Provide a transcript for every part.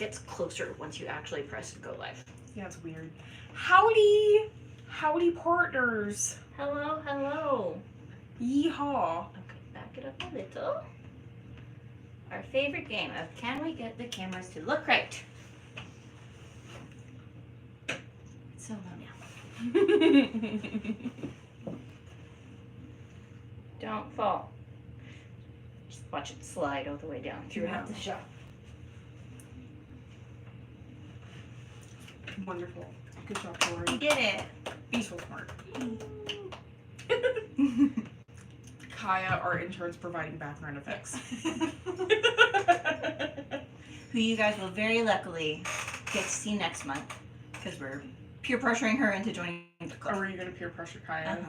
gets closer once you actually press go live. Yeah, it's weird. Howdy partners. Hello, hello. Yeehaw. Okay, back it up a little. Our favorite game of can we get the cameras to look right? It's so low now. Don't fall. Just watch it slide all the way down throughout the shot. Wonderful. Good job, Tory. You did it. Be so smart. Kaya, our intern's providing background effects. Who you guys will very luckily get to see next month because we're peer pressuring her into joining the club. Or are you going to peer pressure Kaya?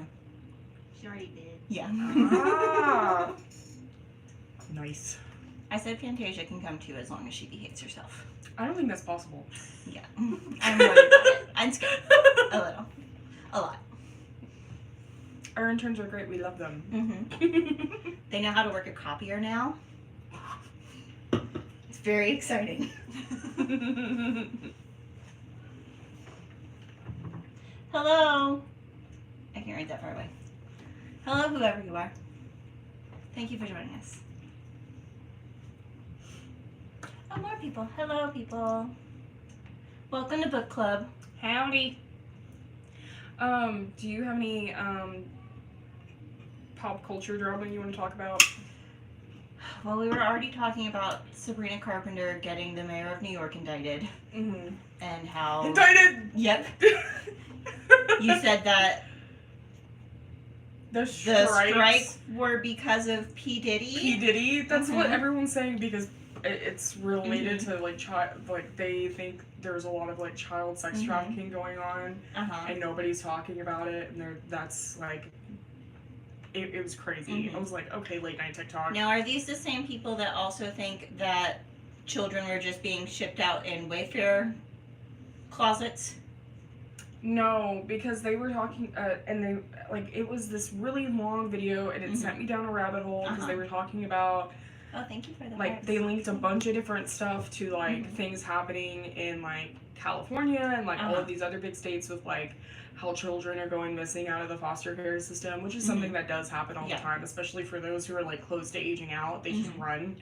She already did. Yeah. Ah. Nice. I said Fantasia can come too as long as she behaves herself. I don't think that's possible. Yeah. I'm worried about it. I'm scared. A little. A lot. Our interns are great. We love them. Mm-hmm. They know how to work a copier now. It's very exciting. Hello. I can't read that far away. Hello, whoever you are. Thank you for joining us. Oh, more people. Hello, people. Welcome to book club. Howdy. Do you have any pop culture drama you want to talk about? Well, we were already talking about Sabrina Carpenter getting the mayor of New York indicted. Mm-hmm. And how... Indicted! Yep. You said that the strikes were because of P. Diddy? P. Diddy? That's what everyone's saying because it's related to, like, they think there's a lot of, like, child sex trafficking going on, and nobody's talking about it, and that's, like... It was crazy. I was like, okay, late night TikTok. Now, are these the same people that also think that children were just being shipped out in Wayfair closets? No, because they were talking, and they, like, it was this really long video, and it sent me down a rabbit hole, because they were talking about... Oh, thank you for that. Like, they linked a bunch of different stuff to, like, things happening in, like, California, and, like, all of these other big states with, like, how children are going missing out of the foster care system, which is something that does happen all the time, especially for those who are, like, close to aging out. They just run.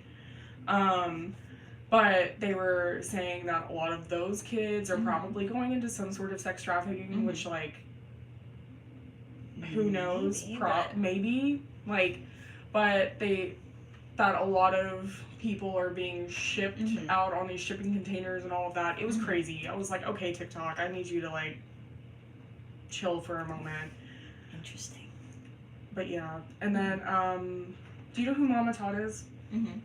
But they were saying that a lot of those kids are probably going into some sort of sex trafficking, which, like, who knows? Maybe. Like, but that a lot of people are being shipped out on these shipping containers and all of that. It was crazy. I was like, okay, TikTok, I need you to, like, chill for a moment. Interesting. But yeah. And then, do you know who Mama Todd is? Mm-hmm.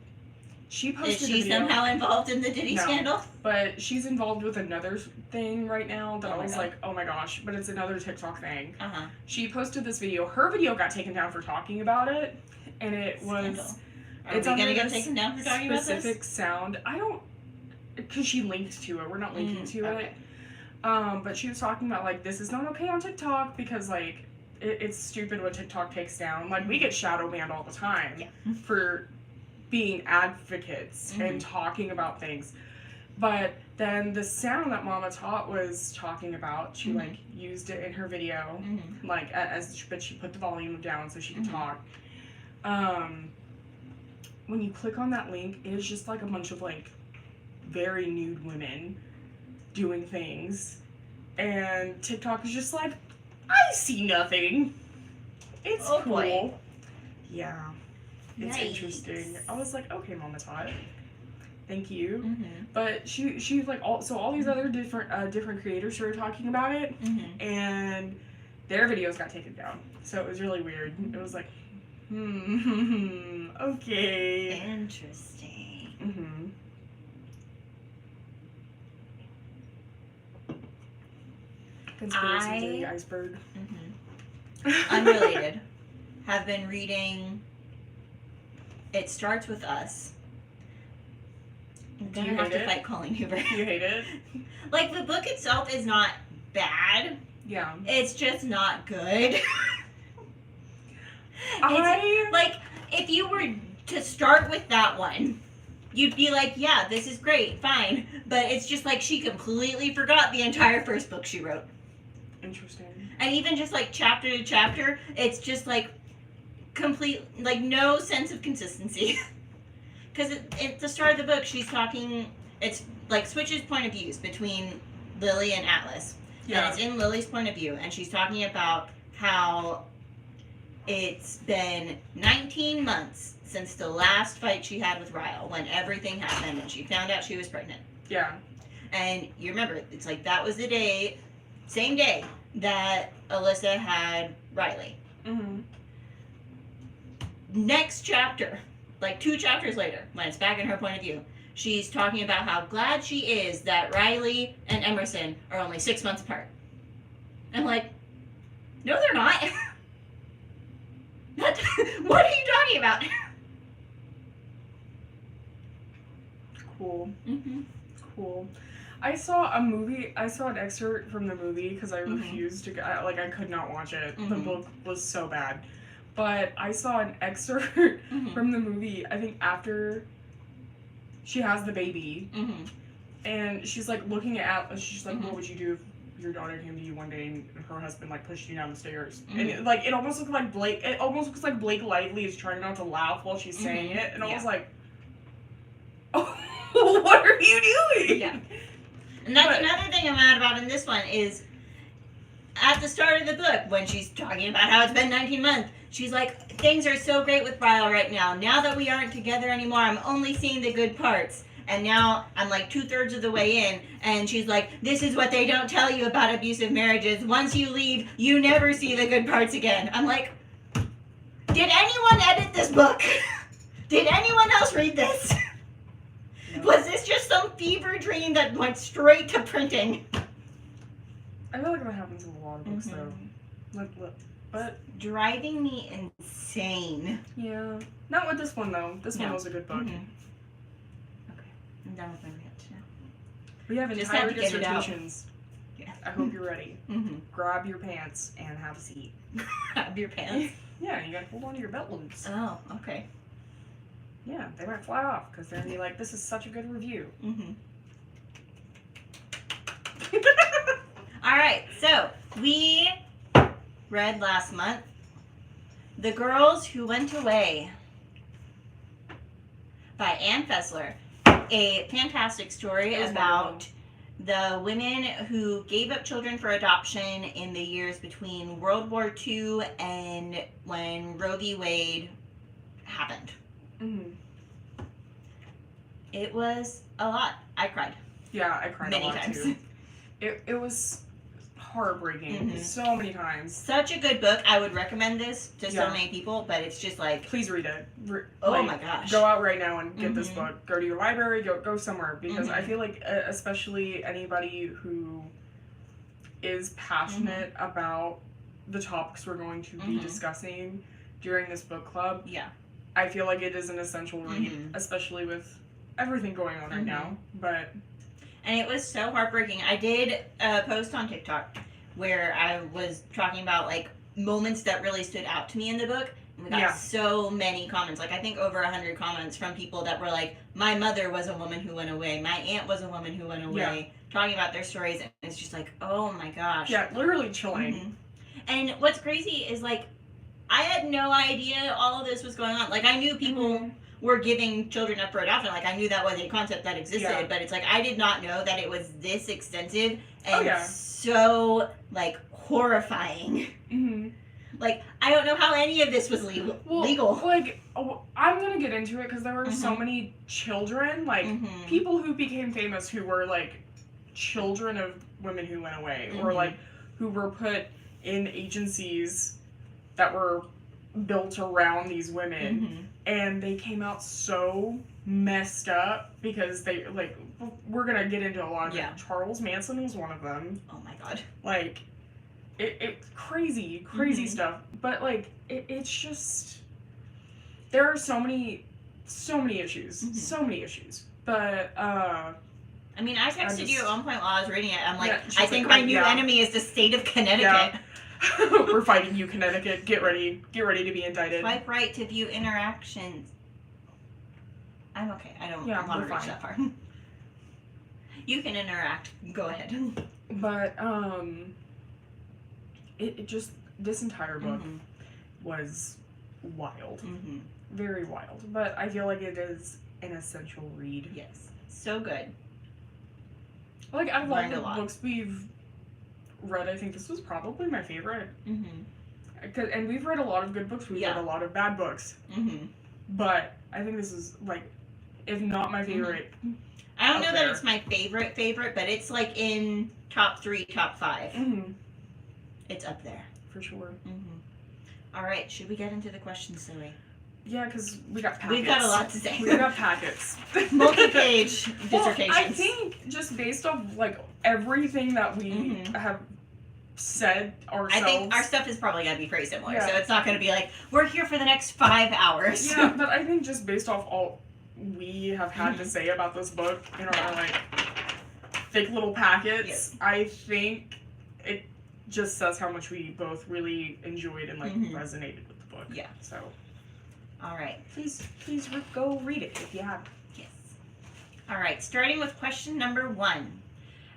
She posted Is she somehow involved in the Diddy scandal? But she's involved with another thing right now that I was like, oh my gosh, but it's another TikTok thing. She posted this video. Her video got taken down for talking about it, and it was... It's going to get taken down for talking about this? Specific sound. I don't... Because she linked to it. We're not linking to it. But she was talking about, like, this is not okay on TikTok because, like, it's stupid what TikTok takes down. Like, we get shadow banned all the time for being advocates and talking about things. But then the sound that Mama Tot was talking about, she, like, used it in her video. Like, but she put the volume down so she could talk. When you click on that link, it is just, like, a bunch of, like, very nude women doing things, and TikTok is just like, I see nothing. It's cool. Boy. Yeah, it's interesting. I was like, okay, Mama Tot, thank you. But she like all these other different creators started talking about it, and their videos got taken down. So it was really weird. It was like, okay, interesting. Conspiracies of the iceberg. Unrelated. Have been reading It Starts With Us. I'm gonna have to fight Colleen Hoover. You hate it? Like, the book itself is not bad. Yeah. It's just not good. Like, if you were to start with that one you'd be like, yeah, this is great, fine. But it's just like she completely forgot the entire first book she wrote. Interesting. And even just like chapter to chapter, it's just like complete, like no sense of consistency. Because at the start of the book, she's talking, it's like switches point of views between Lily and Atlas. Yeah. And it's in Lily's point of view, and she's talking about how it's been 19 months since the last fight she had with Ryle, when everything happened and she found out she was pregnant. Yeah. And you remember, it's like that was the day, same day, that Alyssa had Riley. Mm-hmm. Next chapter, like 2 chapters later, when it's back in her point of view, she's talking about how glad she is that Riley and Emerson are only 6 months apart. I'm like, no, they're not. What are you talking about? Cool. Mm-hmm. Cool. I saw an excerpt from the movie because I Mhm. refused to, I could not watch it. The Mhm. book was so bad. But I saw an excerpt Mm-hmm. from the movie, I think after she has the baby, Mm-hmm. and she's like looking at Atlas, she's like, Mhm. what would you do if your daughter came to you one day and her husband like pushed you down the stairs? Mhm. And it almost looks like Blake Lively is trying not to laugh while she's saying Mhm. it, and I Yeah. was like, oh, what are you doing? Yeah. And that's But- another thing I'm mad about in this one is at the start of the book, when she's talking about how it's been 19 months, she's like, things are so great with Ryle right now. Now that we aren't together anymore, I'm only seeing the good parts. And now I'm like 2/3 of the way in, and she's like, this is what they don't tell you about abusive marriages. Once you leave, you never see the good parts again. I'm like, did anyone edit this book? Did anyone else read this? No. Was this just some fever dream that went straight to printing? I feel like that happens in a lot of books, Mhm. though. But, Driving me insane. yeah. Not with this one, though. This one No. was a good book. Mhm. Okay, I'm done with my rant now. We have Just entire had to get it out. dissertations. Yeah. I hope you're ready. Mm-hmm. Grab your pants and have a seat. Grab your pants. Yeah, you gotta hold on to your belt loops. Oh, okay. Yeah, they might fly off because they're gonna be like, this is such a good review. Mm-hmm. All right, so we read last month The Girls Who Went Away by Ann Fessler, a fantastic story It was about the women who gave up children for adoption in the years between World War II and when Roe v. Wade happened. Mm-hmm. It was a lot. I cried Yeah, I cried many a lot times. too. It was heartbreaking Mhm. so many times. Such a good book. I would recommend this to so Yeah. many people, but it's just like, Please read it. oh my gosh. Go out right now and get this Mhm. book. Go to your library. Go somewhere because I Mhm. feel like especially anybody who is passionate about the topics we're going to be Mhm. discussing during this book club, Yeah. I feel like it is an essential read, Mhm. especially with everything going on right Mhm. now. But And it was so heartbreaking. I did a post on TikTok where I was talking about like moments that really stood out to me in the book. And we got Yeah. so many comments, like I think over 100 comments from people that were like, my mother was a woman who went away. My aunt was a woman who went away. Talking about their stories. And it's just like, oh my gosh. yeah, literally chilling. Mhm. And what's crazy is like, I had no idea all of this was going on. Like I knew people Mhm. were giving children up for adoption. Like I knew that was a concept that existed, Yeah. but it's like I did not know that it was this extensive Oh, and yeah. so like horrifying. Mm-hmm. Like I don't know how any of this was legal. Like, I'm gonna get into it because there were so Mhm. many children, like Mhm. people who became famous who were like children of women who went away, or Mhm. like who were put in agencies that were built around these women, Mhm. and they came out so messed up because they like. We're gonna get into a lot of Yeah. it. Charles Manson was one of them. Oh my god. Like, it's crazy Mhm. stuff. But like, it's just there are so many issues, Mhm. so many issues. But I mean, I texted you at one point while I was reading it. I'm like, Yeah, she's I like, think my new yeah. enemy is the state of Connecticut. Yeah. We're fighting you, Connecticut. Get ready to be indicted. Swipe right to view interactions. I'm okay. I don't Yeah, want we're to reach fine. that far. You can interact. Go ahead. But it just, this entire book was wild, very wild. But I feel like it is an essential read. Yes, so good. Like out of all Learned a the lot. books we've read, I think this was probably my favorite. And we've read a lot of good books. We've read a lot of bad books. But I think this is like, if not my favorite. I don't know that it's my favorite, but it's like in top 3, top 5. It's up there. For sure. All right, should we get into the questions, Zoe? Yeah, because we got packets. We've got a lot to say. We got packets. Multi-page dissertations. Well, I think just based off like everything that we have said ourselves. I think our stuff is probably going to be pretty similar, so it's not going to be like, we're here for the next 5 hours. Yeah, but I think just based off all we have had to say about this book in our like thick little packets, I think it just says how much we both really enjoyed and like resonated with the book. Yeah. So, all right. Please go read it if you have. Yes. All right. Starting with question number 1.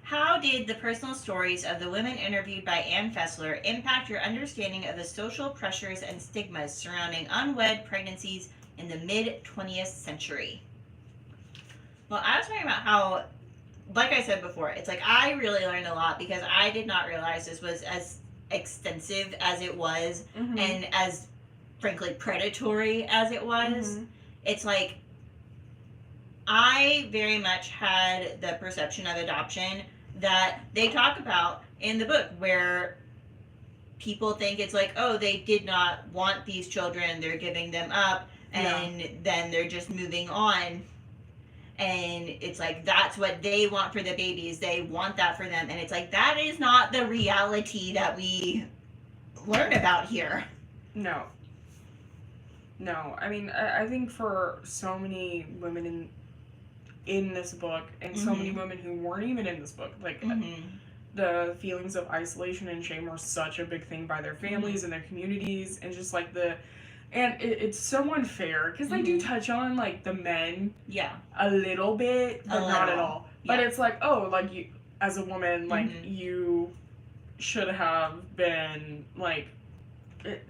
How did the personal stories of the women interviewed by Anne Fessler impact your understanding of the social pressures and stigmas surrounding unwed pregnancies in the mid-20th century? Well, I was talking about how, like I said before, it's like I really learned a lot because I did not realize this was as extensive as it was and as, frankly, predatory as it was. It's like I very much had the perception of adoption that they talk about in the book, where people think it's like, oh, they did not want these children, they're giving them up, and then they're just moving on. And it's like, that's what they want for the babies. They want that for them. And it's like, that is not the reality that we learn about here. No. I mean, I think for so many women in this book, and so many women who weren't even in this book, like, the feelings of isolation and shame were such a big thing by their families and their communities, and just like and it's so unfair because they do touch on like the men a little bit, but not at all. But it's like, oh, like you as a woman, like you should have been like,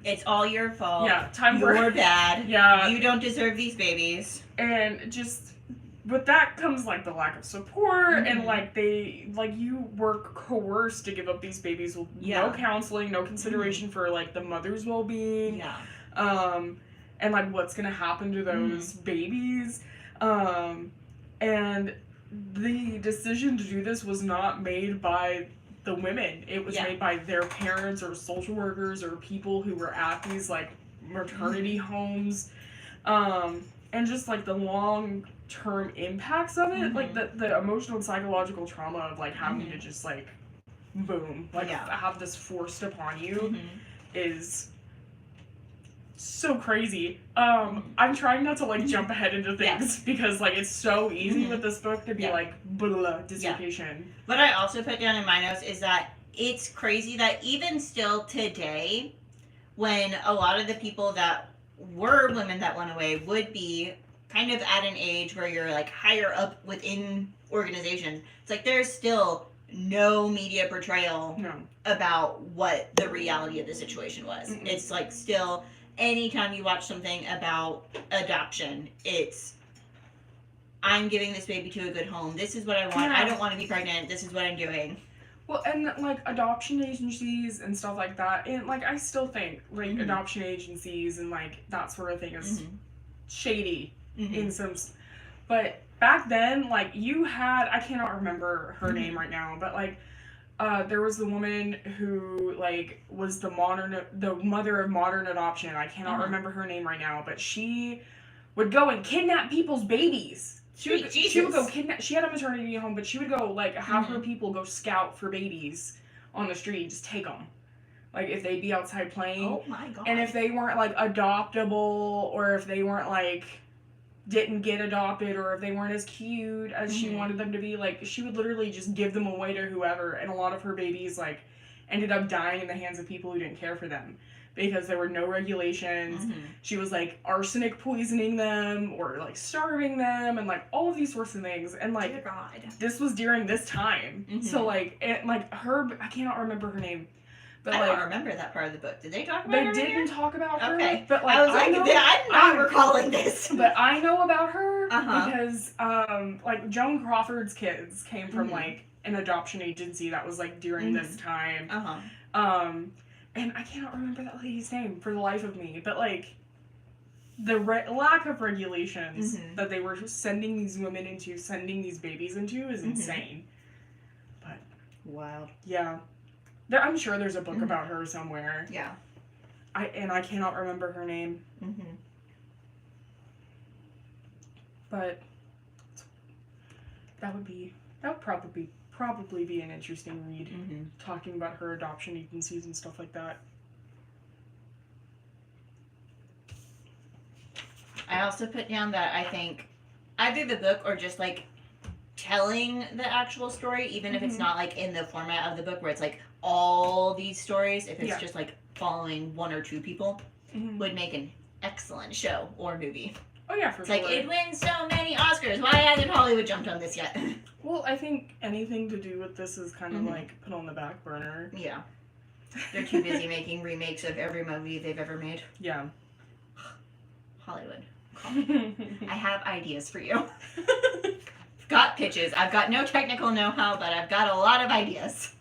it's all your fault. Yeah, you're bad. Yeah, you don't deserve these babies. And just with that comes like the lack of support and like you were coerced to give up these babies with no counseling, no consideration for like the mother's well-being. And like what's gonna happen to those babies. And the decision to do this was not made by the women. It was made by their parents or social workers or people who were at these like maternity homes. And just like the long-term impacts of it, like the emotional and psychological trauma of like having to just like boom, like have this forced upon you is so crazy. I'm trying not to like jump ahead into things because like it's so easy with this book to be like blah, dissertation. What I also put down in my notes is that it's crazy that even still today, when a lot of the people that were women that went away would be kind of at an age where you're like higher up within organizations, it's like there's still no media portrayal about what the reality of the situation was. It's like still, anytime you watch something about adoption, it's, I'm giving this baby to a good home. This is what I want. I don't want to be pregnant. This is what I'm doing. Well, and like adoption agencies and stuff like that, and like I still think like adoption agencies and like that sort of thing is shady in some, but back then, like you had, I cannot remember her name right now, but like there was the woman who like was the mother of modern adoption. I cannot remember her name right now, but she would go and kidnap people's babies. She would go kidnap. She had a maternity home, but she would go like have her people go scout for babies on the street, just take them. Like if they'd be outside playing. Oh my god! And if they weren't like adoptable, or if they weren't like didn't get adopted, or if they weren't as cute as she wanted them to be, like she would literally just give them away to whoever. And a lot of her babies like ended up dying in the hands of people who didn't care for them because there were no regulations. She was like arsenic poisoning them or like starving them and like all of these sorts of things. And like, dear God. this was during this time. So like, I cannot remember her name. But I like, don't remember that part of the book. Did they talk about they her? didn't talk about her. Okay. But like, I was like, I'm not recalling this. But I know about her Uh-huh. because like Joan Crawford's kids came from like an adoption agency that was like during this time. And I cannot remember that lady's name for the life of me. But like, the lack of regulations that they were sending these women into, sending these babies into, is insane. But wild. Yeah, I'm sure there's a book about her somewhere. Yeah. I cannot remember her name. But that would probably be an interesting read, talking about her adoption agencies and stuff like that. I also put down that I think either the book or just like telling the actual story, even if it's not like in the format of the book where it's like all these stories, if it's just like following one or two people, would make an excellent show or movie. Oh yeah, for sure. It's like, it wins so many Oscars. Why hasn't Hollywood jumped on this yet? Well, I think anything to do with this is kind of like put on the back burner. Yeah. They're too busy making remakes of every movie they've ever made. Yeah. Hollywood. I have ideas for you. I've got pitches. I've got no technical know-how, but I've got a lot of ideas.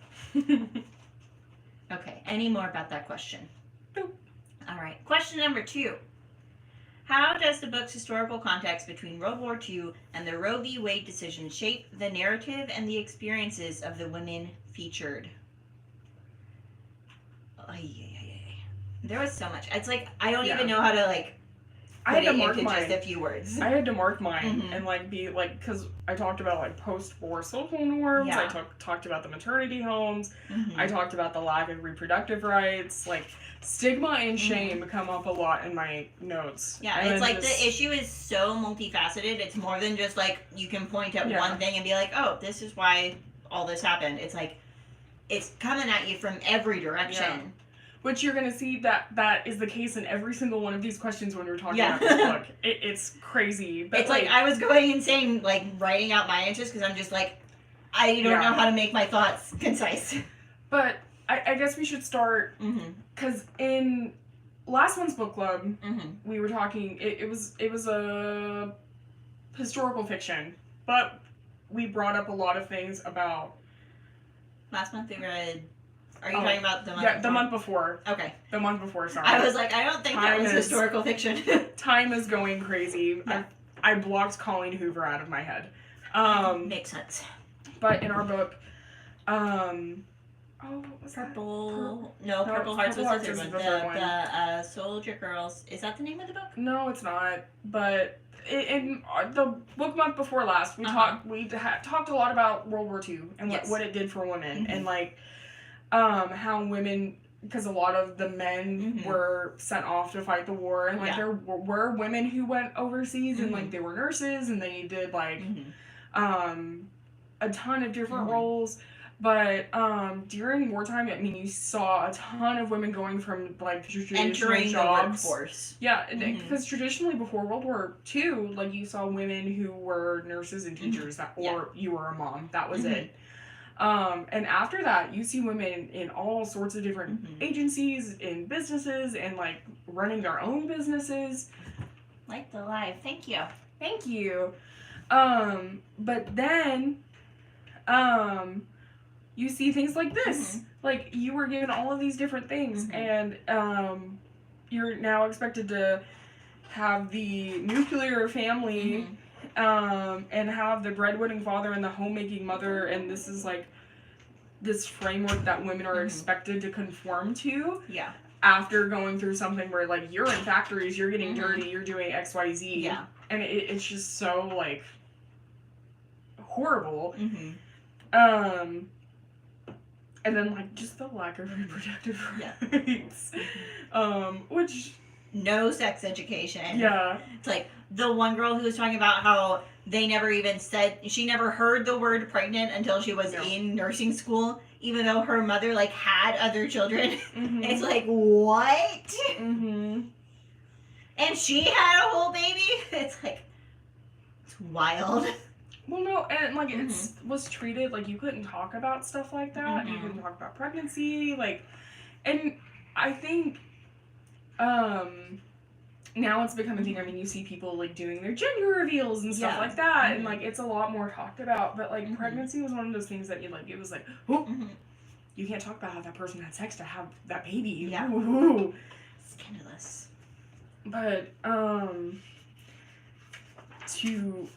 Okay, any more about that question? Nope. All right, question number 2. How does the book's historical context between World War II and the Roe v. Wade decision shape the narrative and the experiences of the women featured? There was so much. It's like, I don't even know how to like I had to put it mark into mine. just a few words. I had to mark mine and like be like, because I talked about like post-war social norms. Yeah. I talked about the maternity homes. I talked about the lack of reproductive rights. Like, stigma and shame come up a lot in my notes. Yeah, and it's like the issue is so multifaceted. It's more than just like you can point at one thing and be like, oh, this is why all this happened. It's like, it's coming at you from every direction. Yeah. Which you're going to see that is the case in every single one of these questions when we're talking about this book. It's crazy. But it's like I was going insane, like writing out my answers because I'm just like, I don't know how to make my thoughts concise. But I guess we should start, because in last month's book club, we were talking, it was a historical fiction, but we brought up a lot of things about... Last month we read... Are you talking about the month before? The month before. Okay. The month before, sorry. I was like, I don't think that was historical fiction. Time is going crazy. Yeah. I blocked Colleen Hoover out of my head. Makes sense. But in our book, what was Purple... that? No, Purple Hearts was Hearts the is third the one. third one. The Soldier Girls. Is that the name of the book? No, it's not. But in the book month before last, we talked a lot about World War II and what it did for women, and like how women, because a lot of the men were sent off to fight the war, and like there were women who went overseas and like they were nurses and they did like a ton of different roles. But during wartime, I mean, you saw a ton of women going from like traditional entering jobs. The workforce. Yeah, because traditionally before World War II, like you saw women who were nurses and teachers, or you were a mom. That was it. And after that, you see women in all sorts of different agencies, in businesses, and like running their own businesses. Like the live. Thank you. Thank you. But then, you see things like this. Like, you were given all of these different things, and you're now expected to have the nuclear family, and have the breadwinning father and the homemaking mother, and this is like this framework that women are expected to conform to. Yeah. After going through something where, like, you're in factories, you're getting dirty, you're doing XYZ. Yeah. And it's just so, like, horrible. And then, like, just the lack of reproductive rights. Which... No sex education. Yeah. It's like the one girl who was talking about how they never even said, she never heard the word pregnant until she was No. in nursing school, even though her mother, like, had other children. Mm-hmm. It's like, what? Mm-hmm. And she had a whole baby? It's like, it's wild. Well, no, and like it was treated like you couldn't talk about stuff like that. You couldn't talk about pregnancy, like, and I think now it's become a thing. I mean, you see people like doing their gender reveals and stuff like that, and like it's a lot more talked about. But like pregnancy was one of those things that you like. It was like, oh, you can't talk about how that person had sex to have that baby. Yeah, ooh. Scandalous. But to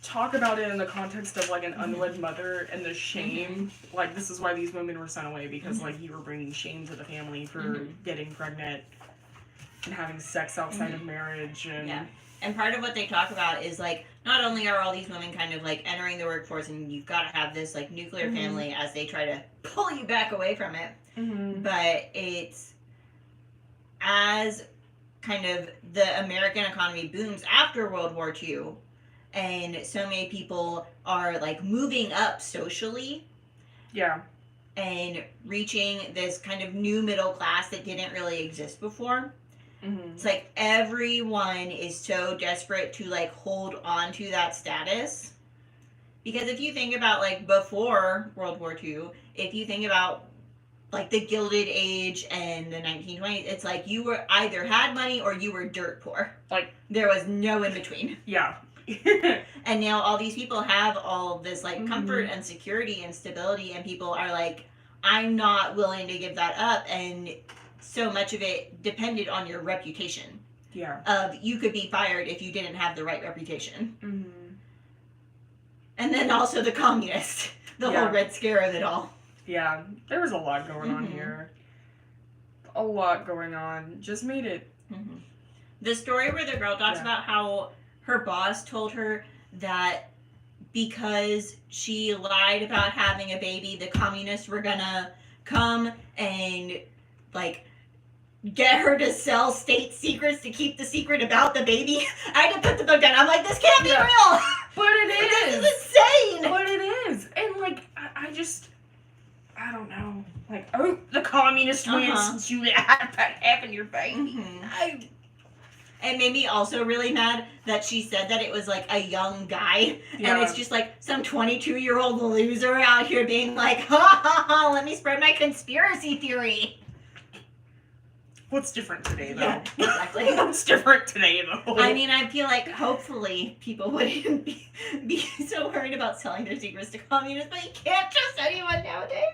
talk about it in the context of like an unwed mother and the shame, like this is why these women were sent away, because like you were bringing shame to the family for getting pregnant and having sex outside of marriage. And part of what they talk about is like, not only are all these women kind of like entering the workforce and you've got to have this like nuclear family as they try to pull you back away from it, but it's as kind of the American economy booms after World War II, and so many people are like moving up socially. Yeah. And reaching this kind of new middle class that didn't really exist before. It's like everyone is so desperate to like hold on to that status. Because if you think about like before World War II, if you think about like the Gilded Age and the 1920s, it's like you were either had money or you were dirt poor. Like there was no in between. Yeah. And now all these people have all this like comfort and security and stability, and people are like, I'm not willing to give that up. And so much of it depended on your reputation. Yeah. Of you could be fired if you didn't have the right reputation. And then also the communist, the whole Red Scare of it all. Yeah, there was a lot going on here. A lot going on. Just made it. The story where the girl talks about how her boss told her that because she lied about having a baby, the communists were gonna come and like get her to sell state secrets to keep the secret about the baby. I had to put the book down. I'm like, this can't be real. But it is. This is insane. But it is. And like, I don't know. Like, oh, the communist wins since you had about having your baby. It made me also really mad that she said that it was like a young guy, and it's just like some 22-year-old loser out here being like, ha ha ha, let me spread my conspiracy theory. What's different today, though? Yeah, exactly. What's different today, though? I mean, I feel like hopefully people wouldn't be so worried about selling their secrets to communists, but you can't trust anyone nowadays.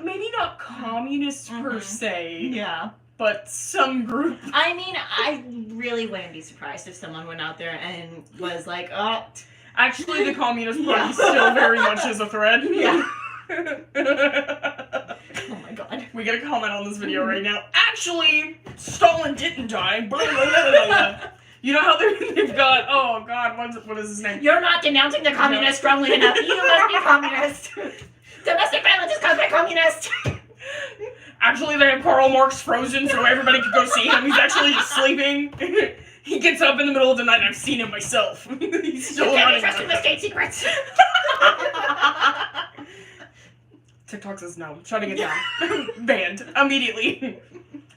Maybe not communists per se. Yeah. But some group. I mean, I really wouldn't be surprised if someone went out there and was like, oh. Actually, the Communist Party still very much is a threat. Yeah. Oh my god. We get a comment on this video right now. Actually, Stalin didn't die. Blah, blah, blah, blah. You know how they've got, oh god, what is his name? You're not denouncing the communists strongly enough. You must be communist. Domestic violence is caused by communists. Actually, they have Karl Marx frozen so everybody could go see him. He's actually just sleeping. He gets up in the middle of the night and I've seen him myself. He's still you can't running. be trusted with state secrets. TikTok says no. Shutting it down. Banned. Immediately.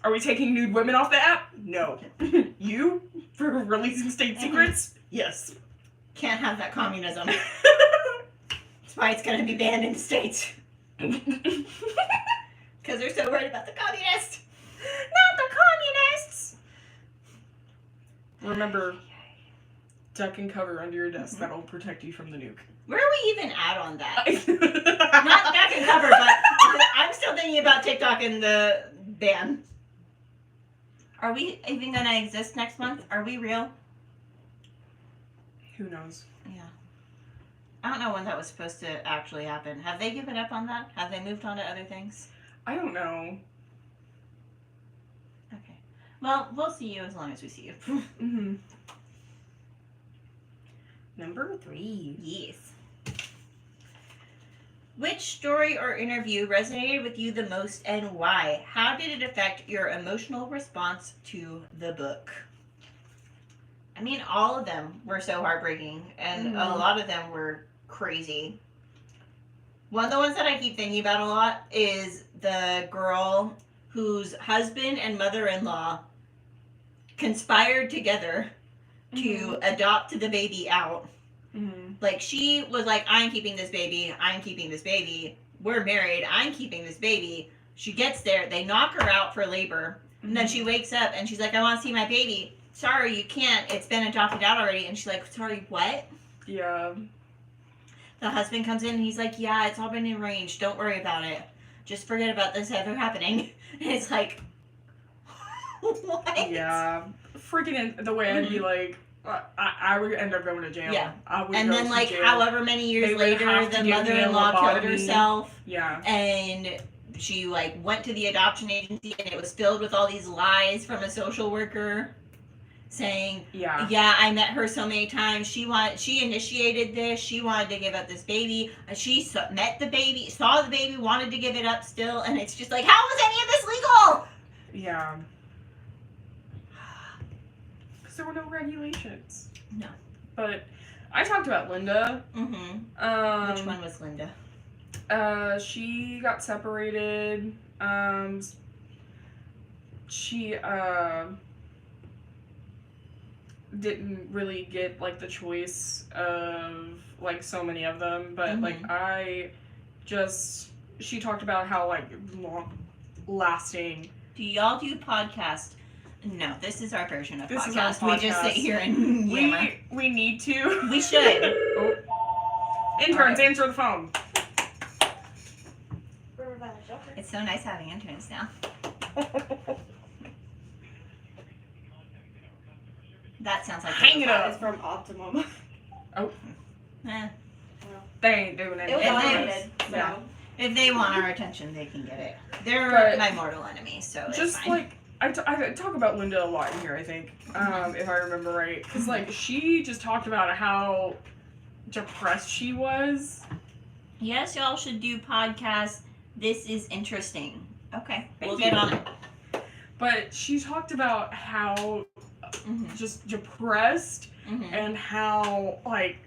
Are we taking nude women off the app? No. You? For releasing state secrets? Yes. Can't have that communism. That's why it's gonna be banned in the States. Because they're so worried about the communists. Not the communists! Remember, duck and cover under your desk. That'll protect you from the nuke. Where are we even at on that? Not duck and cover, but I'm still thinking about TikTok and the ban. Are we even gonna exist next month? Are we real? Who knows? Yeah. I don't know when that was supposed to actually happen. Have they given up on that? Have they moved on to other things? I don't know. Okay. Well, we'll see you as long as we see you. Number 3. Yes. Which story or interview resonated with you the most and why? How did it affect your emotional response to the book? I mean, all of them were so heartbreaking, and a lot of them were crazy. One of the ones that I keep thinking about a lot is the girl whose husband and mother-in-law conspired together to adopt the baby out. Like, she was like, I'm keeping this baby, I'm keeping this baby, we're married, I'm keeping this baby. She gets there, they knock her out for labor, and then she wakes up and she's like, I want to see my baby. Sorry, you can't, it's been adopted out already. And she's like, sorry, what? Yeah. The husband comes in and he's like, yeah, it's all been arranged, don't worry about it. Just forget about this ever happening. And it's like, what? Yeah. Freaking the way I'd be like, I would end up going to jail. Yeah. I would And go then, to like, jail. however many years They would later, have to the give me a mother-in-law killed lobotomy. herself. Yeah. And she, like, went to the adoption agency, and it was filled with all these lies from a social worker saying, yeah, I met her so many times. She initiated this. She wanted to give up this baby. She met the baby, saw the baby, wanted to give it up still. And it's just like, how was any of this legal? Yeah. Because there were no regulations. No. But I talked about Linda. Which one was Linda? She got separated. She didn't really get like the choice of like so many of them, but like she talked about how like long lasting. Do y'all do podcast? No, this is our version of This podcast. is our podcast. We just sit here and yammer. We need to. We should. Oh. Interns, answer the phone. It's so nice having interns now. That sounds like Hang it up. It's from Optimum. Oh. Eh. They ain't doing It was anything. unlimited, so. Yeah. If they want our attention, they can get it. They're But my mortal enemy, so it's Just fine. like I talk about Linda a lot in here, I think, if I remember right, because like she just talked about how depressed she was. Yes, y'all should do podcasts. This is interesting. Okay, we'll Thank get you. on it. But she talked about how just depressed and how like.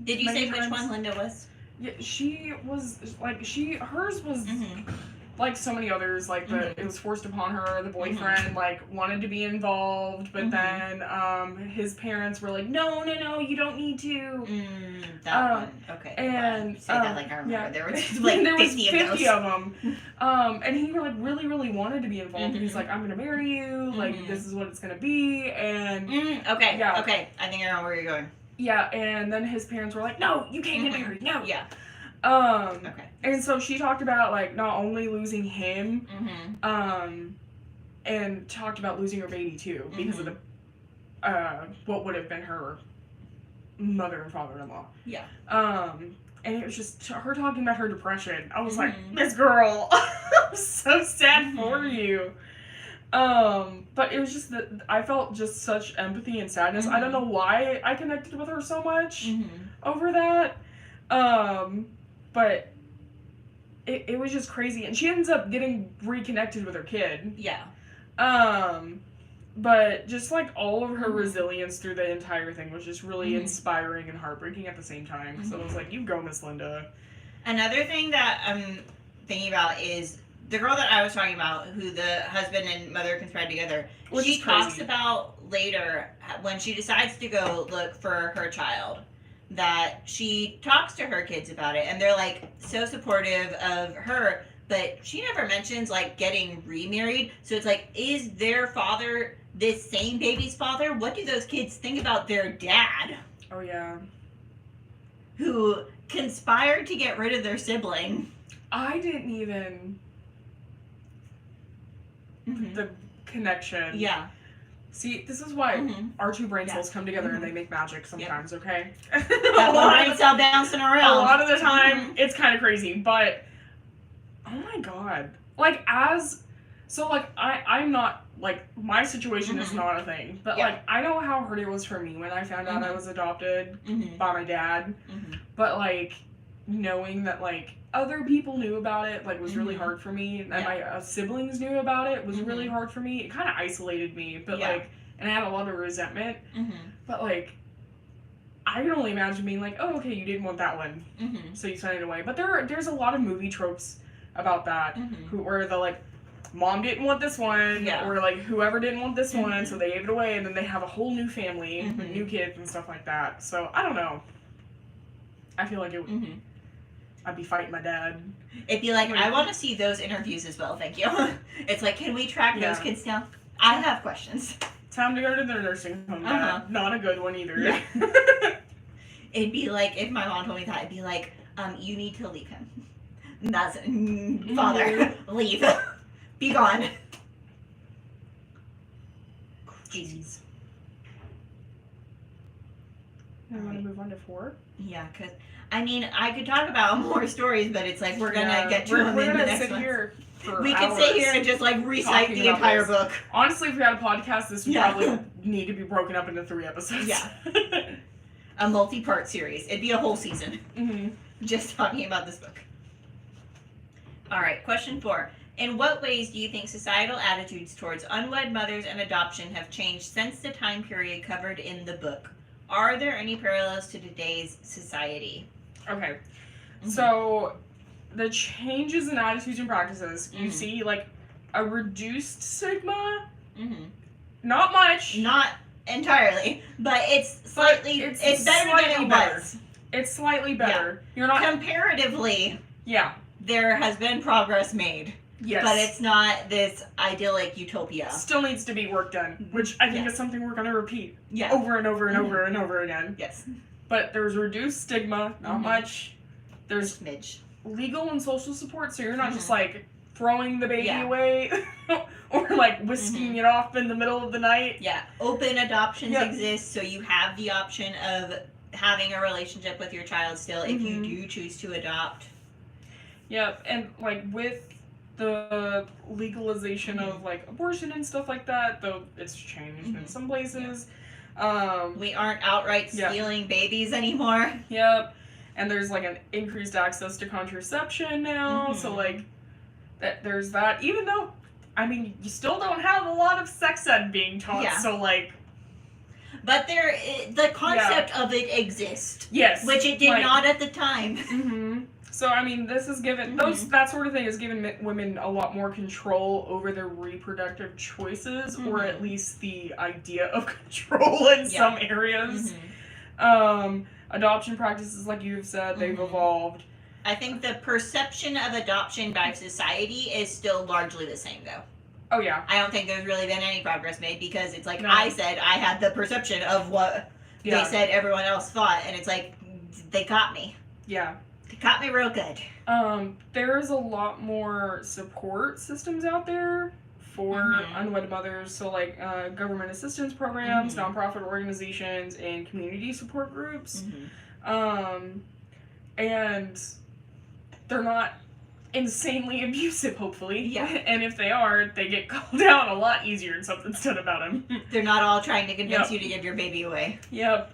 Did you many say which times- one Linda was? Yeah, she was like hers was like so many others. Like it was forced upon her. The boyfriend like wanted to be involved, but then his parents were like, no, you don't need to. That one. Okay. And say that like I remember. yeah. There was like there was 50 of them. And he like really wanted to be involved. He's like, I'm gonna marry you. Like this is what it's gonna be. And okay. Yeah. Okay. I think I know where you're going. yeah. And then his parents were like, no, you can't get married. No. Yeah. Okay. And so she talked about like not only losing him, and talked about losing her baby too because of the what would have been her mother and father-in-law. Yeah. And it was just her talking about her depression. I was like, this girl, I'm so sad for you. But it was just that I felt just such empathy and sadness. I don't know why I connected with her so much over that. But it was just crazy. And she ends up getting reconnected with her kid. Yeah. But just like all of her resilience through the entire thing was just really inspiring and heartbreaking at the same time. So I was like, you go, Miss Linda. Another thing that I'm thinking about is the girl that I was talking about, who the husband and mother conspired together. Which she is crazy. talks about later when she decides to go look for her child, that she talks to her kids about it, and they're like so supportive of her, but she never mentions like getting remarried. So it's like, is their father this same baby's father? What do those kids think about their dad, Oh, yeah. who conspired to get rid of their sibling? I didn't even... The connection. Yeah. See, this is why our two brain cells come together and they make magic sometimes, okay? That one brain cell bouncing A around. lot of the time, it's kind of crazy, but... Oh my god. Like, So, like, I'm not... Like, my situation is not a thing. But, like, I know how hard it was for me when I found out I was adopted by my dad. But, like, knowing that, like, other people knew about it, like, was really hard for me. And my siblings knew about it was really hard for me. It kind of isolated me. But, like, and I had a lot of resentment. Mm-hmm. But, like, I can only imagine being like, oh, okay, you didn't want that one, Mm-hmm. so you sent it away. But there's a lot of movie tropes about that, Mm-hmm. where the, like, mom didn't want this one, Yeah. or, like, whoever didn't want this one, Mm-hmm. so they gave it away, and then they have a whole new family with Mm-hmm. new kids and stuff like that. So, I don't know. I feel like Mm-hmm. I'd be fighting my dad. It'd be like, I want to see those interviews as well, thank you. It's like, can we track Yeah. those kids down? I have questions. Time to go to the nursing home, Dad. Uh-huh. Not a good one either. Yeah. It'd be like, if my mom told me that, it'd be like, you need to leave him. That's, father, leave. Be gone. Jeez. I want to move on to 4. Yeah, because, I mean, I could talk about more stories, but it's like, we're going to get to we're them in the gonna next sit one. here for We hours could sit here and just, like, recite talking the about entire this. book. Honestly, if we had a podcast, this would Yeah. probably need to be broken up into 3 episodes. Yeah. A multi-part series. It'd be a whole season. Mm-hmm. Just talking about this book. Alright, question 4. In what ways do you think societal attitudes towards unwed mothers and adoption have changed since the time period covered in the book? Are there any parallels to today's society? Okay. Mhm. So, the changes in attitudes and practices, you Mhm. see, like, a reduced stigma. Mm-hmm. Not much. Not entirely, but it's slightly, it's it's better than slightly it better. was. It's slightly better. You're not. Comparatively, Yeah. there has been progress made, Yes. but it's not this idyllic utopia. Still needs to be work done, which I think Yes. is something we're going to repeat Yeah. over and over and Mhm. over and over again. Yes. But there's reduced stigma, not Mhm. much. There's Smidge. legal and social support, so you're not just Mhm. like throwing the baby Yeah. away or like whisking it off in the middle of the night. Yeah, open adoptions Yep. exist, so you have the option of having a relationship with your child still if you Mhm. do choose to adopt. Yep, and like with the legalization of like abortion and stuff like that, though it's changed in Mhm. some places. We aren't outright Yeah. stealing babies anymore. Yep, and there's like an increased access to contraception now, so Mhm. like there's that. Even though, I mean, you still don't have a lot of sex ed being taught, Yeah. so like But the concept of it exists, yes, which it did like, not at the time. Mm-hmm. So I mean, this is given Mhm. that sort of thing is given women a lot more control over their reproductive choices, or Mhm. at least the idea of control in Yeah. some areas. Mhm. Adoption practices, like you've said, they've Mhm. evolved. I think the perception of adoption by society is still largely the same, though. Oh yeah, I don't think there's really been any progress made because it's like No. I said I had the perception of what yeah, they said everyone else thought, and it's like they got me. yeah. They got me real good. There's a lot more support systems out there for Mhm. unwed mothers. So like government assistance programs, Mhm. nonprofit organizations, and community support groups. Mm-hmm. And they're not insanely abusive, hopefully. Yeah. And if they are, they get called out a lot easier and something's done about them. They're not all trying to convince Yep. you to give your baby away. Yep.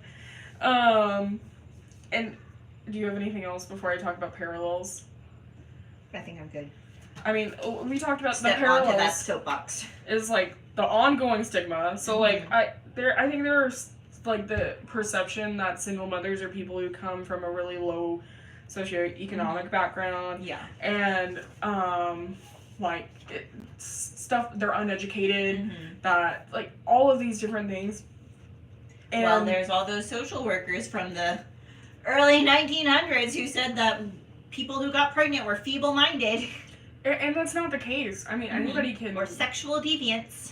And do you have anything else before I talk about parallels? I think I'm good. I mean, we talked about Step the parallels. onto that soapbox. Is like the ongoing stigma. So like Mhm. I think there's like the perception that single mothers are people who come from a really low socioeconomic background, Yeah. and like stuff, they're uneducated, Mm-hmm. that like all of these different things. And Well, there's all those social workers from the early 1900s who said that people who got pregnant were feeble-minded and that's not the case. I mean, Mhm. anybody can, or sexual deviants.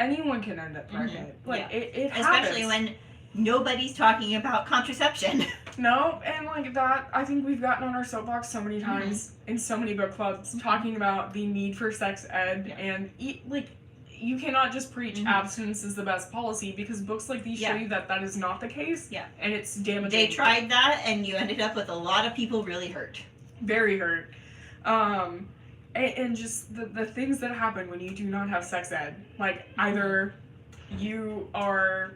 anyone can end up pregnant. Like Yeah. it Especially happens. when nobody's talking about contraception. No, and like that, I think we've gotten on our soapbox so many times in so many book clubs talking about the need for sex ed, Yeah. and like you cannot just preach Mhm. abstinence is the best policy, because books like these show Yeah. you that that is not the case. Yeah. And it's damaging. They tried that, and you ended up with a lot of people really hurt. Very hurt. And just the things that happen when you do not have sex ed, like either you are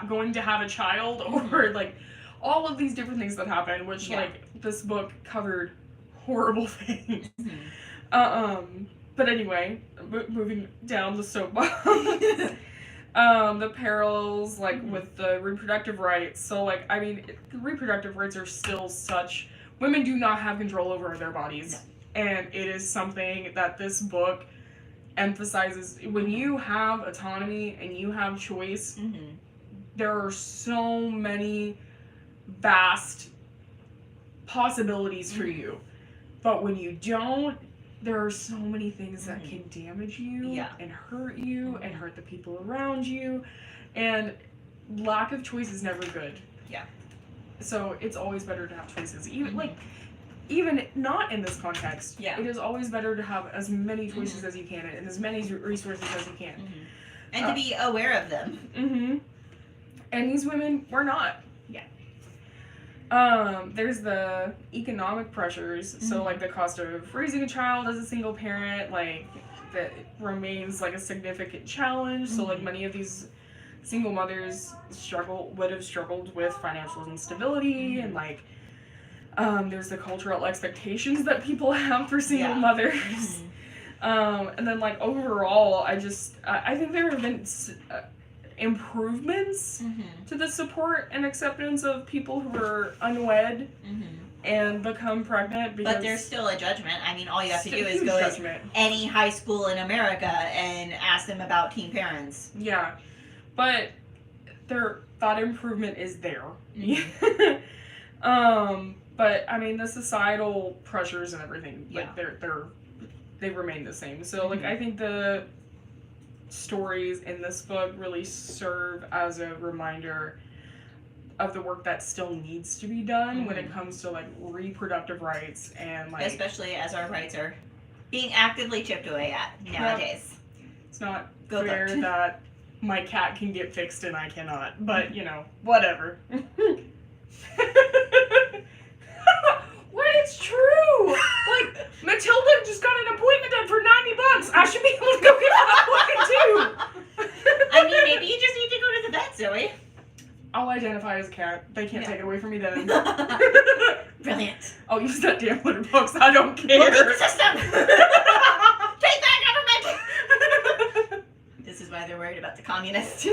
going to have a child, or like all of these different things that happen, which Yeah. like this book covered horrible things. Mhm. But anyway, moving down the soapbox. The parallels, like, Mhm. with the reproductive rights. So, like, I mean, reproductive rights are still such... Women do not have control over their bodies. No. And it is something that this book emphasizes. When you have autonomy and you have choice, Mm-hmm. there are so many vast possibilities for Mhm. you. But when you don't, there are so many things that can damage you Yeah. and hurt you Mhm. and hurt the people around you. And lack of choice is never good. Yeah. So it's always better to have choices. Even Mhm. even not in this context. Yeah. It is always better to have as many choices Mhm. as you can and as many resources as you can. Mm-hmm. And to be aware of them. Mm-hmm. And these women were not. Yeah. There's the economic pressures. So, like, the cost of raising a child as a single parent, like, that remains, like, a significant challenge. So, like, many of these single mothers would have struggled with financial instability, and, like, there's the cultural expectations that people have for single mothers. And then, like, overall, I think there have been improvements to the support and acceptance of people who are unwed and become pregnant. Because but there's still a judgment. I mean, all you have to do is go to any high school in America and ask them about teen parents. Yeah, but that improvement is there. But I mean, the societal pressures and everything, like, they remain the same. So, like, I think the stories in this book really serve as a reminder of the work that still needs to be done when it comes to, like, reproductive rights and, like, especially as our rights are being actively chipped away at nowadays. It's not fair that my cat can get fixed and I cannot, but, you know, whatever. What? It's true! Like, Matilda just got an appointment done for $90. I should be able to go get an appointment too! I mean, maybe you just need to go to the vet, Zoe. I'll identify as a cat. They can't take it away from me then. Brilliant. I'll use that damn litter box. I don't care. Look at the system! Take that, government! This is why they're worried about the communists.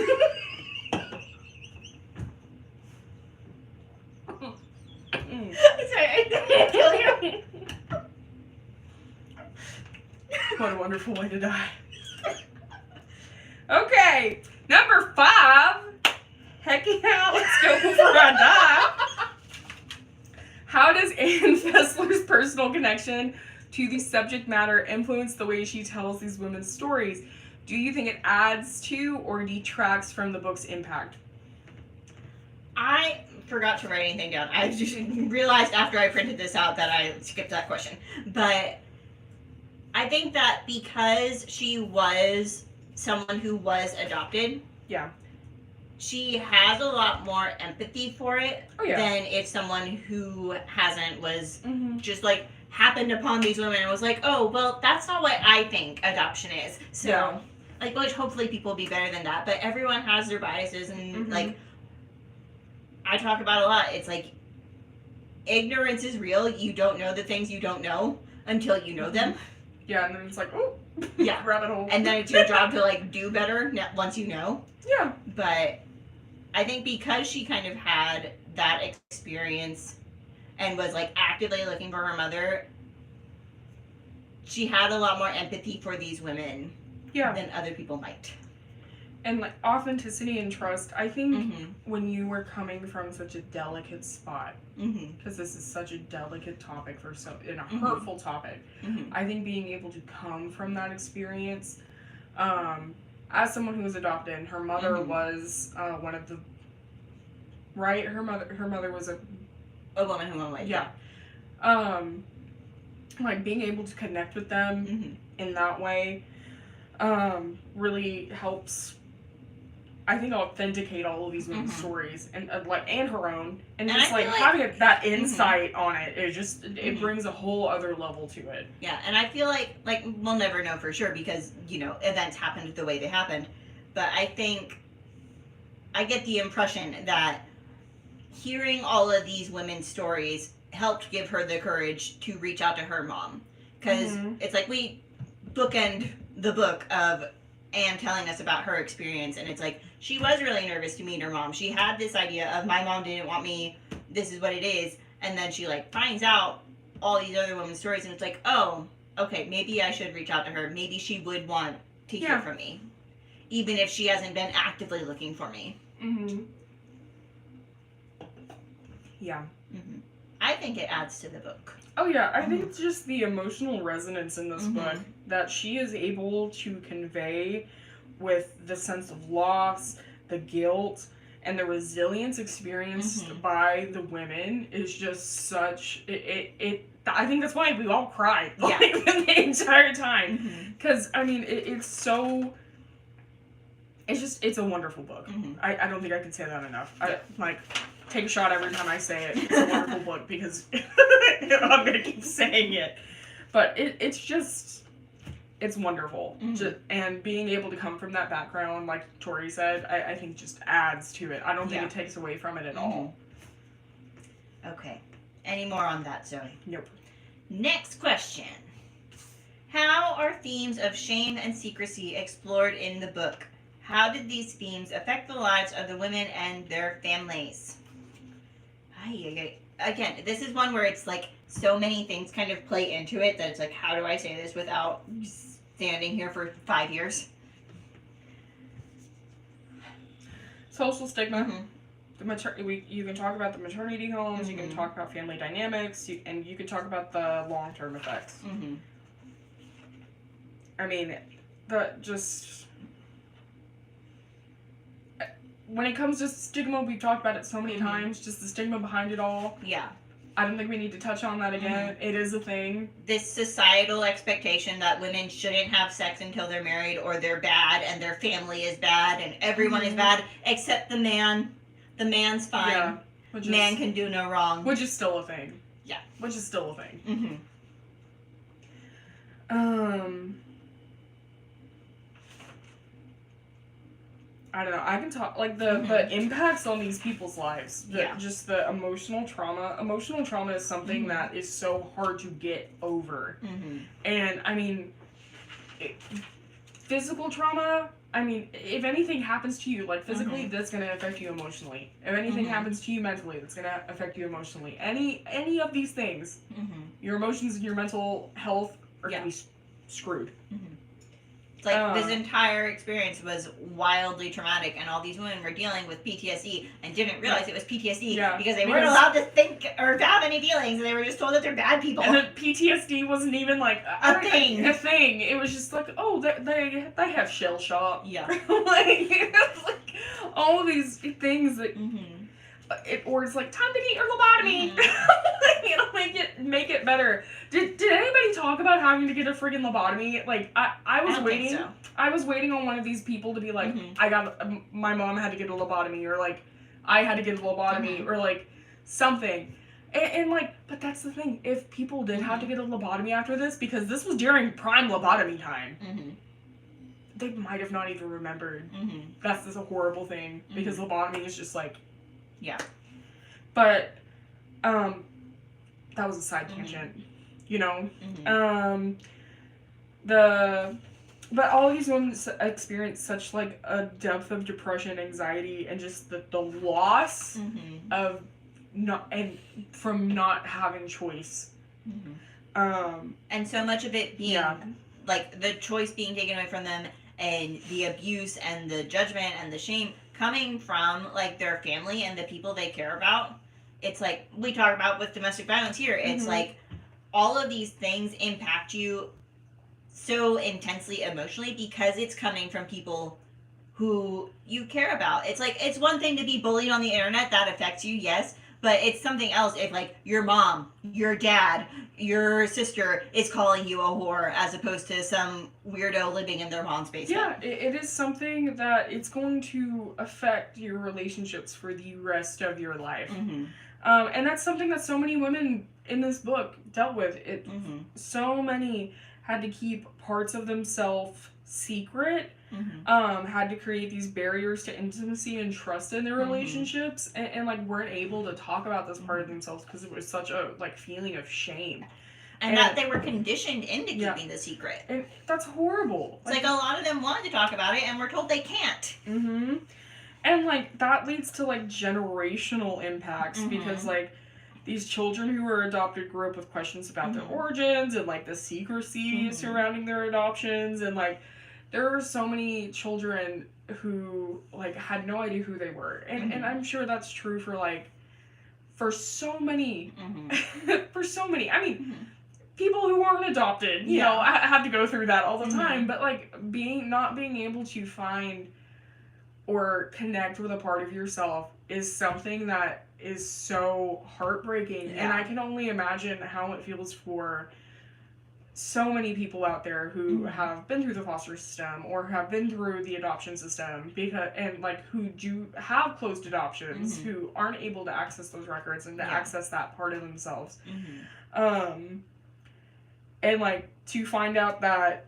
Sorry, I didn't kill you. What a wonderful way to die. Okay, number 5. Heck yeah, let's go before I die. How does Anne Fessler's personal connection to the subject matter influence the way she tells these women's stories? Do you think it adds to or detracts from the book's impact? I forgot to write anything down. I just realized after I printed this out that I skipped that question. But I think that because she was someone who was adopted, yeah, she has a lot more empathy for it than if someone who hasn't was just like happened upon these women and was like, oh, well, that's not what I think adoption is. So, like, which hopefully people will be better than that. But everyone has their biases, and like, I talk about a lot. It's like, ignorance is real. You don't know the things you don't know until you know them. Yeah, and then it's like, oh, yeah, rabbit hole. And then it's your job to, like, do better once you know. Yeah. But I think because she kind of had that experience and was, like, actively looking for her mother, she had a lot more empathy for these women than other people might. And, like, authenticity and trust, I think when you were coming from such a delicate spot, because this is such a delicate topic and a hurtful topic, I think being able to come from that experience, as someone who was adopted, and her mother was one of the, right? Her mother was a woman who went away. Yeah. Like, being able to connect with them in that way really helps, I think, authenticate all of these women's stories and and her own, and just like having that insight on it, it just it brings a whole other level to it. Yeah, and I feel like we'll never know for sure because, you know, events happened the way they happened, but I think I get the impression that hearing all of these women's stories helped give her the courage to reach out to her mom, because it's like we bookend the book of Anne telling us about her experience, and it's like she was really nervous to meet her mom. She had this idea of my mom didn't want me, this is what it is, and then she like finds out all these other women's stories, and it's like, oh, okay, maybe I should reach out to her. Maybe she would want to hear from me, even if she hasn't been actively looking for me. Yeah. I think it adds to the book. Oh yeah, I think it's just the emotional resonance in this book that she is able to convey with the sense of loss, the guilt, and the resilience experienced by the women is just such I think that's why we all cried like the entire time, because I mean it's a wonderful book. I don't think I can say that enough. I like take a shot every time I say it. It's a wonderful book because I'm gonna keep saying it, but it's wonderful. And being able to come from that background, like Tory said, I think just adds to it. I don't think it takes away from it at all. Okay. Any more on that, Zoe? Nope. Next question. How are themes of shame and secrecy explored in the book? How did these themes affect the lives of the women and their families? Again, this is one where it's like so many things kind of play into it that it's like, how do I say this without standing here for 5 years? Social stigma. You can talk about the maternity homes, you can talk about family dynamics, and you can talk about the long-term effects. I mean, when it comes to stigma, we've talked about it so many times, just the stigma behind it all. Yeah. I don't think we need to touch on that again. It is a thing. This societal expectation that women shouldn't have sex until they're married, or they're bad and their family is bad and everyone is bad except the man. The man's fine. Yeah, man can do no wrong. Which is still a thing. Yeah. Which is still a thing. I don't know. I can talk like the impacts on these people's lives. Just the emotional trauma. Emotional trauma is something that is so hard to get over. And I mean, physical trauma. I mean, if anything happens to you, like physically, that's gonna affect you emotionally. If anything happens to you mentally, that's gonna affect you emotionally. Any of these things, your emotions and your mental health are gonna be screwed. It's like this entire experience was wildly traumatic, and all these women were dealing with PTSD and didn't realize it was PTSD because they weren't allowed to think or have any feelings, and they were just told that they're bad people. And the PTSD wasn't even like a thing. A thing. It was just like, oh, they have shell shock. Yeah. like all these things that. Or it's like, time to get your lobotomy. Make it better. Did anybody talk about having to get a friggin' lobotomy? Like I was waiting. Think so. I was waiting on one of these people to be like, my mom had to get a lobotomy, or like I had to get a lobotomy, or like something. And like, but that's the thing. If people did have to get a lobotomy after this, because this was during prime lobotomy time, they might have not even remembered. That's just a horrible thing, because lobotomy is just like. Yeah. But, that was a side tangent, you know? But all these women experience such, like, a depth of depression, anxiety, and just the loss of from not having choice. And so much of it being, like, the choice being taken away from them, and the abuse and the judgment and the shame coming from like their family and the people they care about. It's like we talk about with domestic violence here. It's like all of these things impact you so intensely emotionally because it's coming from people who you care about. It's like, it's one thing to be bullied on the internet, that affects you, yes, but it's something else if like your mom, your dad, your sister is calling you a whore as opposed to some weirdo living in their mom's basement. Yeah, it is something that it's going to affect your relationships for the rest of your life. And that's something that so many women in this book dealt with. So many had to keep parts of themselves secret, had to create these barriers to intimacy and trust in their relationships, and like weren't able to talk about this part of themselves because it was such a like feeling of shame. And that they were conditioned into keeping the secret. And that's horrible. It's like a lot of them wanted to talk about it, and we're told they can't. Mm-hmm. And, like, that leads to, like, generational impacts, because, like, these children who were adopted grew up with questions about their origins and, like, the secrecy surrounding their adoptions. And, like, there are so many children who, like, had no idea who they were. And I'm sure that's true for, like, for so many, I mean, people who aren't adopted, you know, have to go through that all the time. But, like, not being able to find or connect with a part of yourself is something that is so heartbreaking. And I can only imagine how it feels for so many people out there who have been through the foster system or have been through the adoption system, and like who do have closed adoptions, who aren't able to access those records and to access that part of themselves. And like to find out that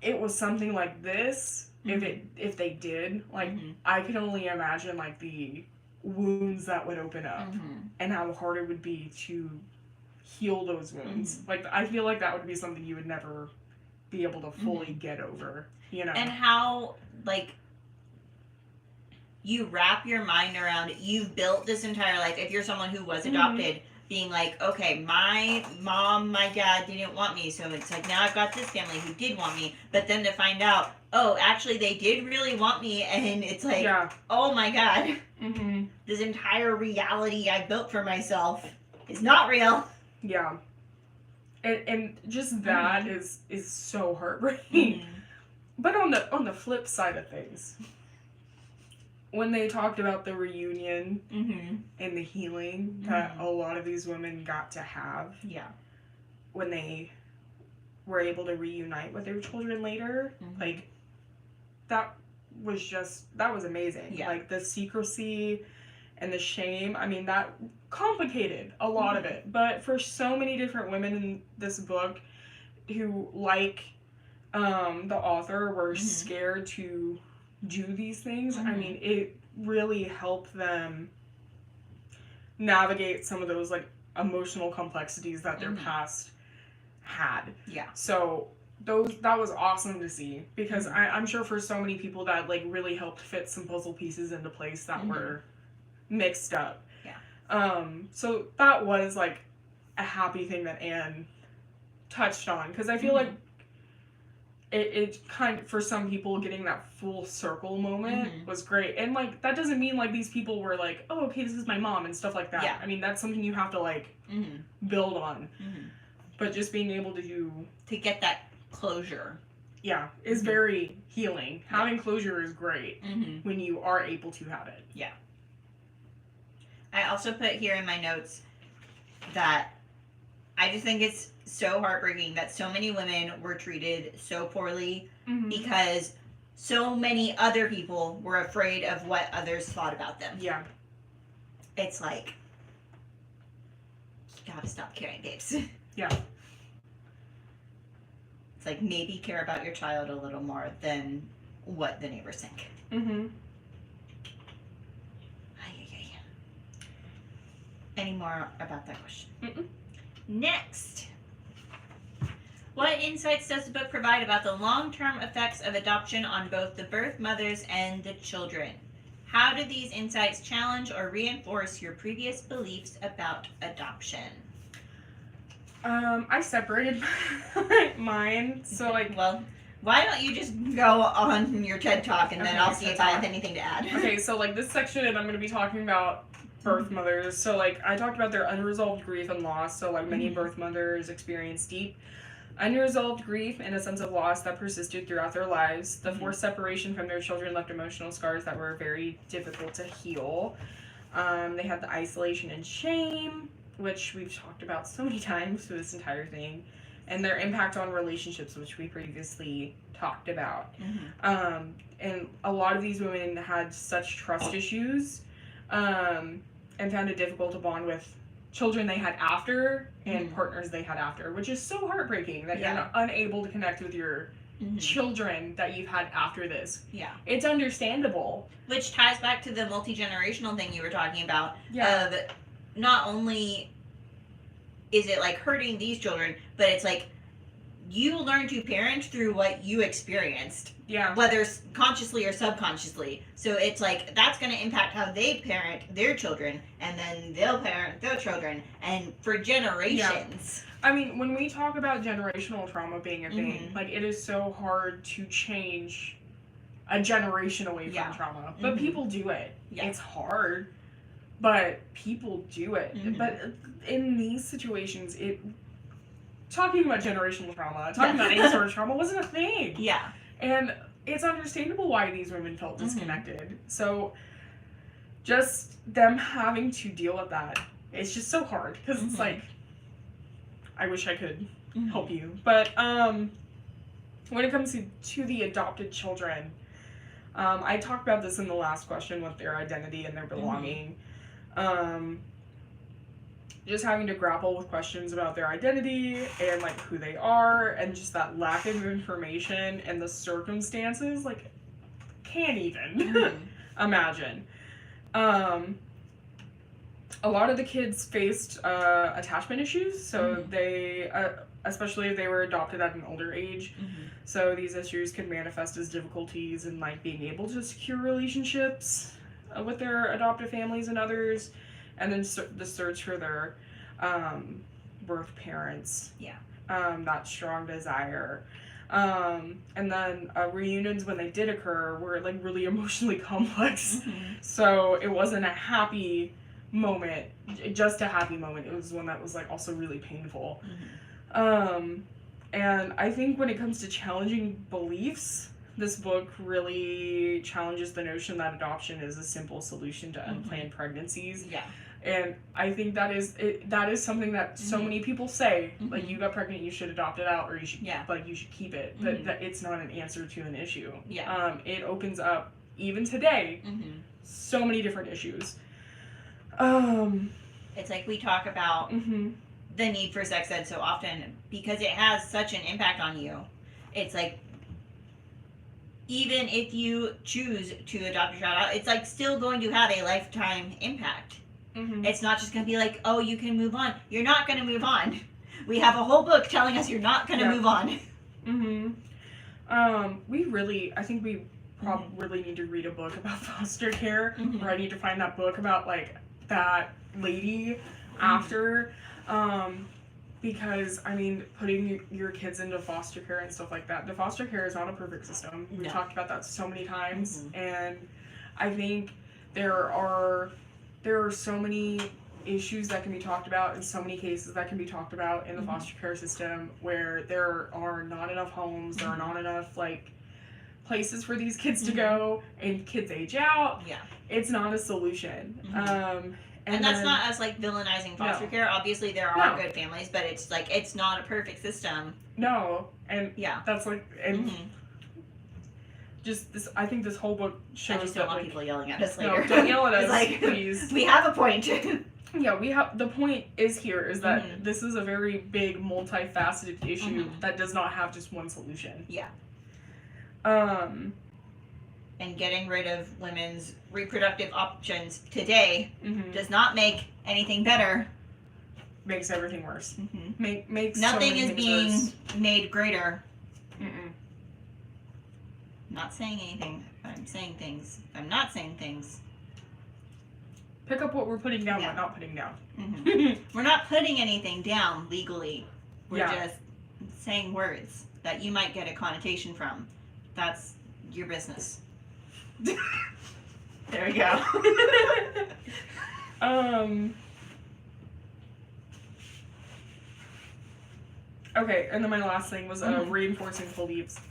it was something like this, if they did, like I can only imagine like the wounds that would open up and how hard it would be to heal those wounds. Like I feel like that would be something you would never be able to fully get over, you know. And how like you wrap your mind around, you've built this entire life, if you're someone who was adopted, being like, okay, my mom, my dad didn't want me, so it's like now I've got this family who did want me, but then to find out, oh, actually they did really want me, and it's like, oh my god, this entire reality I built for myself is not real. Yeah. And just that is so heartbreaking. But on the flip side of things, when they talked about the reunion and the healing that a lot of these women got to have when they were able to reunite with their children later, like that was amazing. Like the secrecy and the shame, I mean, that complicated a lot of it. But for so many different women in this book who, like the author, were scared to do these things, I mean, it really helped them navigate some of those, like, emotional complexities that their past had. So that was awesome to see, because I'm sure for so many people that, like, really helped fit some puzzle pieces into place that were mixed up. So that was, like, a happy thing that Anne touched on, because I feel like it kind of, for some people, getting that full circle moment was great. And, like, that doesn't mean, like, these people were like, oh, okay, this is my mom and stuff like that. I mean, that's something you have to, like, build on. But just being able to get that closure. Is very healing. Having closure is great when you are able to have it. I also put here in my notes that I just think it's so heartbreaking that so many women were treated so poorly because so many other people were afraid of what others thought about them. It's like, you gotta stop caring, babes. It's like, maybe care about your child a little more than what the neighbors think. Any more about that question? Next. What insights does the book provide about the long-term effects of adoption on both the birth mothers and the children? How do these insights challenge or reinforce your previous beliefs about adoption? I separated mine, so like... Well, why don't you just go on your TED Talk and then I'll see if I have anything to add. Okay, so like this section I'm going to be talking about birth mothers. So like I talked about their unresolved grief and loss. So like many birth mothers experience deep unresolved grief and a sense of loss that persisted throughout their lives. The forced separation from their children left emotional scars that were very difficult to heal. They had the isolation and shame, which we've talked about so many times through this entire thing, and their impact on relationships, which we previously talked about. And a lot of these women had such trust issues and found it difficult to bond with children they had after and partners they had after, which is so heartbreaking that you're unable to connect with your children that you've had after this. It's understandable. Which ties back to the multi-generational thing you were talking about. Of not only is it like hurting these children, but it's like you learn to parent through what you experienced, Yeah. whether consciously or subconsciously. So it's like that's going to impact how they parent their children, and then they'll parent their children, and for generations. I mean, when we talk about generational trauma being a thing, Mhm. like, it is so hard to change a generation away from Yeah. trauma. But Mhm. people do it. Yeah. It's hard, but people do it. Mhm. But in these situations, talking about generational trauma, talking about any sort of trauma wasn't a thing. Yeah. And it's understandable why these women felt disconnected. So just them having to deal with that, it's just so hard. Because it's like, I wish I could help you. But when it comes to the adopted children, I talked about this in the last question with their identity and their belonging. Just having to grapple with questions about their identity and like who they are, and just that lack of information and the circumstances, like, can't even imagine. A lot of the kids faced attachment issues, so they, especially if they were adopted at an older age, so these issues can manifest as difficulties in like being able to secure relationships with their adoptive families and others, and then the search for their birth parents. Yeah. That strong desire. And then reunions, when they did occur, were like really emotionally complex. So it wasn't a happy moment, just a happy moment. It was one that was like also really painful. And I think when it comes to challenging beliefs, this book really challenges the notion that adoption is a simple solution to unplanned pregnancies. Yeah. And I think that is something that so many people say, like, you got pregnant, you should adopt it out, or you should you should keep it. But that it's not an answer to an issue. Yeah. It opens up, even today, so many different issues. It's like we talk about the need for sex ed so often because it has such an impact on you. It's like, even if you choose to adopt your child out, it's like still going to have a lifetime impact. It's not just going to be like, oh, you can move on. You're not going to move on. We have a whole book telling us you're not going to move on. I think we probably need to read a book about foster care, or I need to find that book about like that lady after, because I mean, putting your kids into foster care and stuff like that, the foster care is not a perfect system. We've talked about that so many times, and I think there are so many issues that can be talked about, and so many cases that can be talked about in the foster care system where there are not enough homes, there are not enough like places for these kids to go, and kids age out. Yeah. It's not a solution. And that's not us like villainizing foster care. Obviously there are good families, but it's like it's not a perfect system. No. And that's like, and just this, I think this whole book shows I just that don't want like, people yelling at us later. No, don't yell at us, like, please. We have a point. The point is that this is a very big, multifaceted issue that does not have just one solution. Yeah. And getting rid of women's reproductive options today does not make anything better. Makes everything worse. Makes nothing so is being worse. Made greater. Not saying anything. I'm saying things. I'm not saying things. Pick up what we're putting down, but not putting down. We're not putting anything down legally. We're just saying words that you might get a connotation from. That's your business. There we go. Okay, and then my last thing was reinforcing beliefs.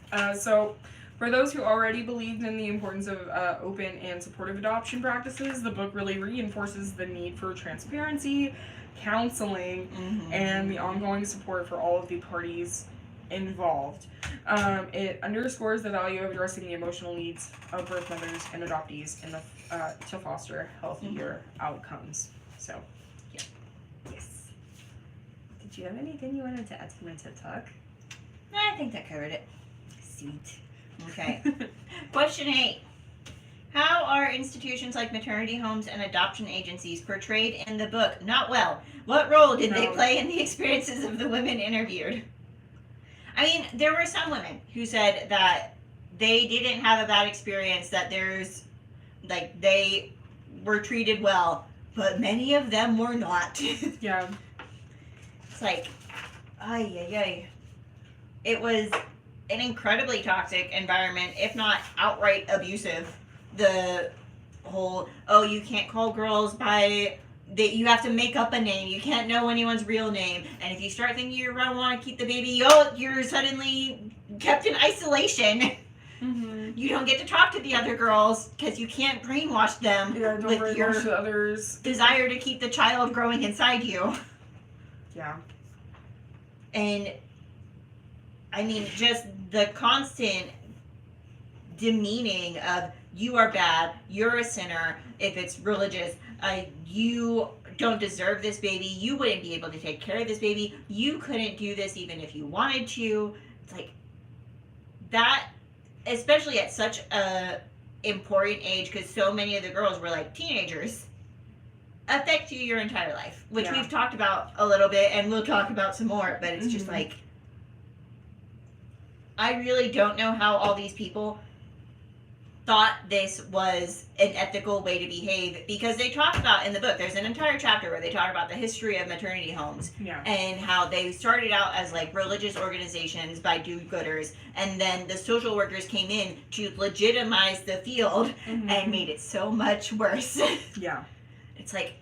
So, for those who already believed in the importance of open and supportive adoption practices, the book really reinforces the need for transparency, counseling, and the ongoing support for all of the parties involved. It underscores the value of addressing the emotional needs of birth mothers and adoptees in the, to foster healthier outcomes. So, yeah. Yes. Did you have anything you wanted to add to my TED Talk? I think that covered it. Sweet. Okay. Question 8. How are institutions like maternity homes and adoption agencies portrayed in the book? Not well. What role did they No. play in the experiences of the women interviewed? I mean, there were some women who said that they didn't have a bad experience, that they were treated well, but many of them were not. Yeah. It's like, ay, ay, ay. It was an incredibly toxic environment, if not outright abusive. The whole, oh, you can't call girls by, you have to make up a name. You can't know anyone's real name. And if you start thinking you're going to want to keep the baby, you're suddenly kept in isolation. Mm-hmm. You don't get to talk to the other girls because you can't brainwash them Don't with your brainwash the others. desire to keep the child growing inside you. Yeah. And I mean, just the constant demeaning of, you are bad, you're a sinner, if it's religious, you don't deserve this baby, you wouldn't be able to take care of this baby, you couldn't do this even if you wanted to. It's like, that, especially at such a important age, because so many of the girls were like teenagers, affect you your entire life, which Yeah. we've talked about a little bit, and we'll talk about some more, but it's just Mhm. like, I really don't know how all these people thought this was an ethical way to behave, because they talk about in the book, there's an entire chapter where they talk about the history of maternity homes. Yeah. And how they started out as like religious organizations by do-gooders, and then the social workers came in to legitimize the field Mm-hmm. and made it so much worse. Yeah. It's like,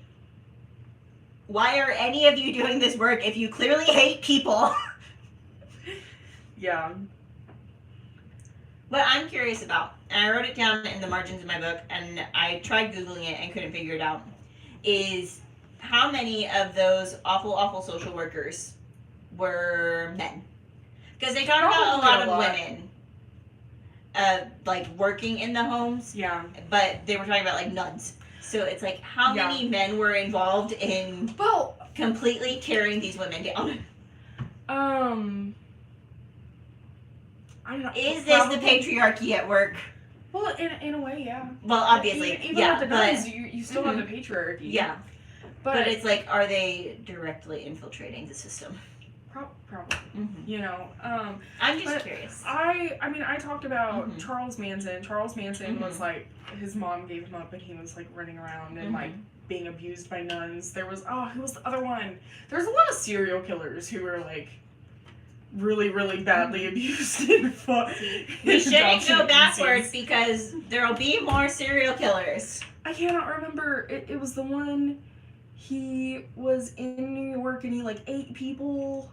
why are any of you doing this work if you clearly hate people? Yeah. What I'm curious about, and I wrote it down in the margins of my book, and I tried Googling it and couldn't figure it out, is how many of those awful, awful social workers were men? Because they talk about a Probably lot a of lot. women, like working in the homes, Yeah. but they were talking about like nuns. So it's like, how Yeah. many men were involved in Well, completely tearing these women down? I don't know. Is this the patriarchy at work? Well, in a way, yeah. Well, obviously, Even yeah, with the but nuns, you still have the patriarchy. yeah, But, but it's like, are they directly infiltrating the system? probably, Mm-hmm. you know. I'm just But curious. I talked about Mhm. Charles Manson. Charles Manson was Mhm. like, his mom gave him up and he was like running around and Mhm. like being abused by nuns. There was, who was the other one? There's a lot of serial killers who were like really, really badly abused in We shouldn't adoption go backwards agencies. because there'll be more serial killers. I cannot remember. It was the one, he was in New York and he like ate people.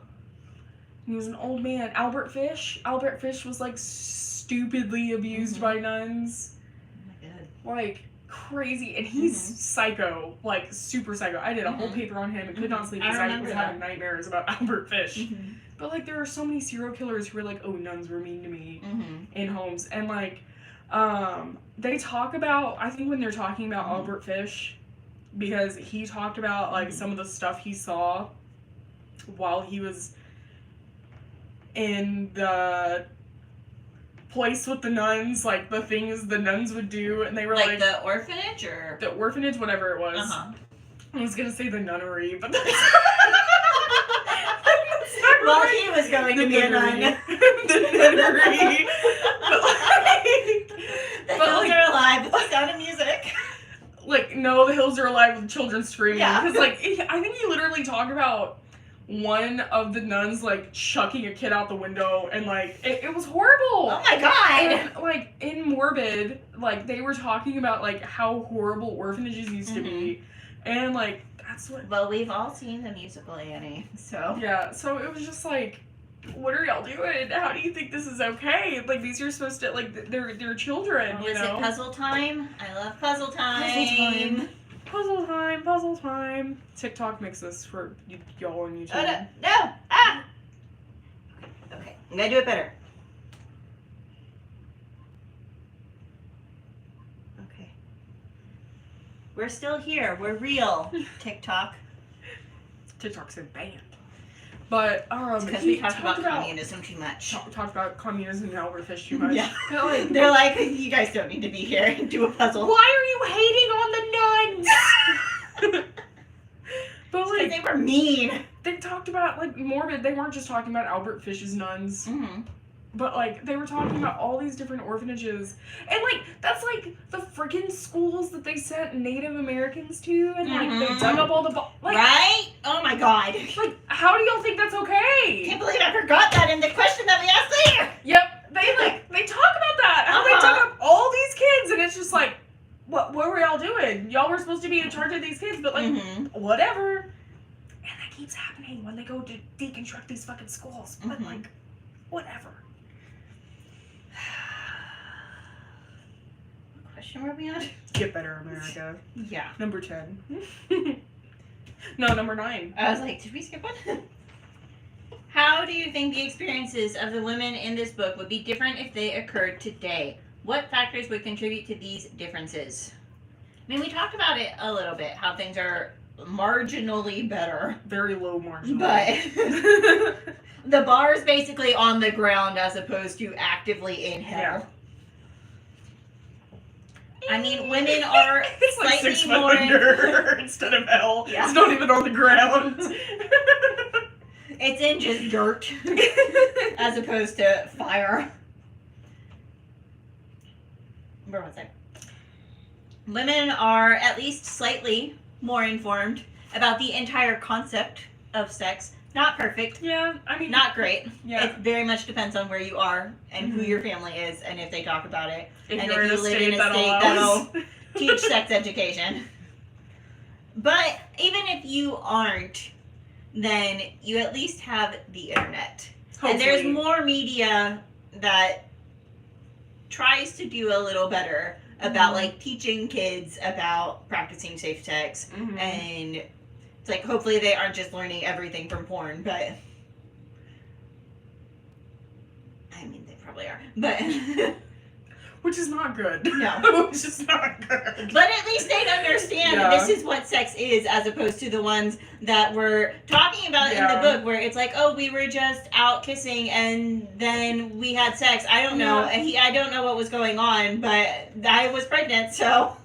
He was an old man. Albert Fish. Albert Fish was like stupidly abused Mhm. by nuns. Oh my god. Like crazy. And he's Mhm. psycho. Like super psycho. I did a whole Mhm. paper on him and could not Mhm. sleep I because I remember was that. having nightmares about Albert Fish. Mm-hmm. But like there are so many serial killers who are like, oh, nuns were mean to me Mm-hmm. in homes. And like they talk about, I think when they're talking about Mhm. Albert Fish, because he talked about like Mhm. some of the stuff he saw while he was in the place with the nuns, like the things the nuns would do, and they were Like like the orphanage, or the orphanage, whatever it was. uh-huh. I was gonna say the nunnery, but that's Well, he was going to be a nun. The nunnery. But like, The but hills like- are alive with the sound of music. like, no, the hills are alive with children screaming. Yeah. Because, like, I think he literally talked about one of the nuns, like, chucking a kid out the window, and, like, it was horrible. Oh my god! And, like, in Morbid, like, they were talking about, like, how horrible orphanages used to be. And, like, that's what... Well, we've all seen the musical Annie, so. Yeah, so it was just, like, what are y'all doing? How do you think this is okay? Like, these are supposed to, like, they're children, Oh, you is know? it puzzle time? I love puzzle time. Puzzle time, puzzle time. TikTok makes this for y'all on YouTube. Oh, no, no! Ah! Okay, I'm gonna do it better. Okay. We're still here. We're real, TikTok. TikTok's been banned. But Because he we talked about communism too much. Talked about communism and Albert Fish too much. Yeah. Like, They're like, you guys don't need to be here and do a puzzle. why are you hating on the nuns? But like, they were mean. They talked about like morbid. They weren't just talking about Albert Fish's nuns. Mm-hmm. But, like, they were talking about all these different orphanages. And, like, that's, like, the freaking schools that they sent Native Americans to. And, like, they dug up all the... Like, right? Oh, my God. Like, how do y'all think that's okay? Can't believe I forgot that in the question that we asked later. Yep. They talk about that. How they dug up all these kids. And it's just like, what were y'all doing? Y'all were supposed to be in charge of these kids. But, like, whatever. And that keeps happening when they go to deconstruct these fucking schools. But, like, whatever. Where are we on? Get Better America. Yeah. Number 10. No, number 9. I was like, did we skip one? How do you think the experiences of the women in this book would be different if they occurred today? What factors would contribute to these differences? I mean, we talked about it a little bit, how things are marginally better. Very low marginal. But the bar is basically on the ground as opposed to actively in hell. Yeah. I mean, women are it's like slightly 6 more under instead of hell. Yeah. It's not even on the ground. It's in just dirt as opposed to fire. Where was I? Women are at least slightly more informed about the entire concept of sex. Not perfect. Yeah, I mean... Not great. Yeah. It very much depends on where you are and who your family is and if they talk about it. If and you're if in you a live state in a state allows. that'll teach sex education. But even if you aren't, then you at least have the internet. Hopefully. And there's more media that tries to do a little better about like teaching kids about practicing safe sex and it's like hopefully they aren't just learning everything from porn, but I mean they probably are. But which is not good. No. Which is not good. But at least they'd understand that this is what sex is as opposed to the ones that we're talking about in the book where it's like, oh, we were just out kissing and then we had sex. I don't know. I don't know what was going on, but I was pregnant, so.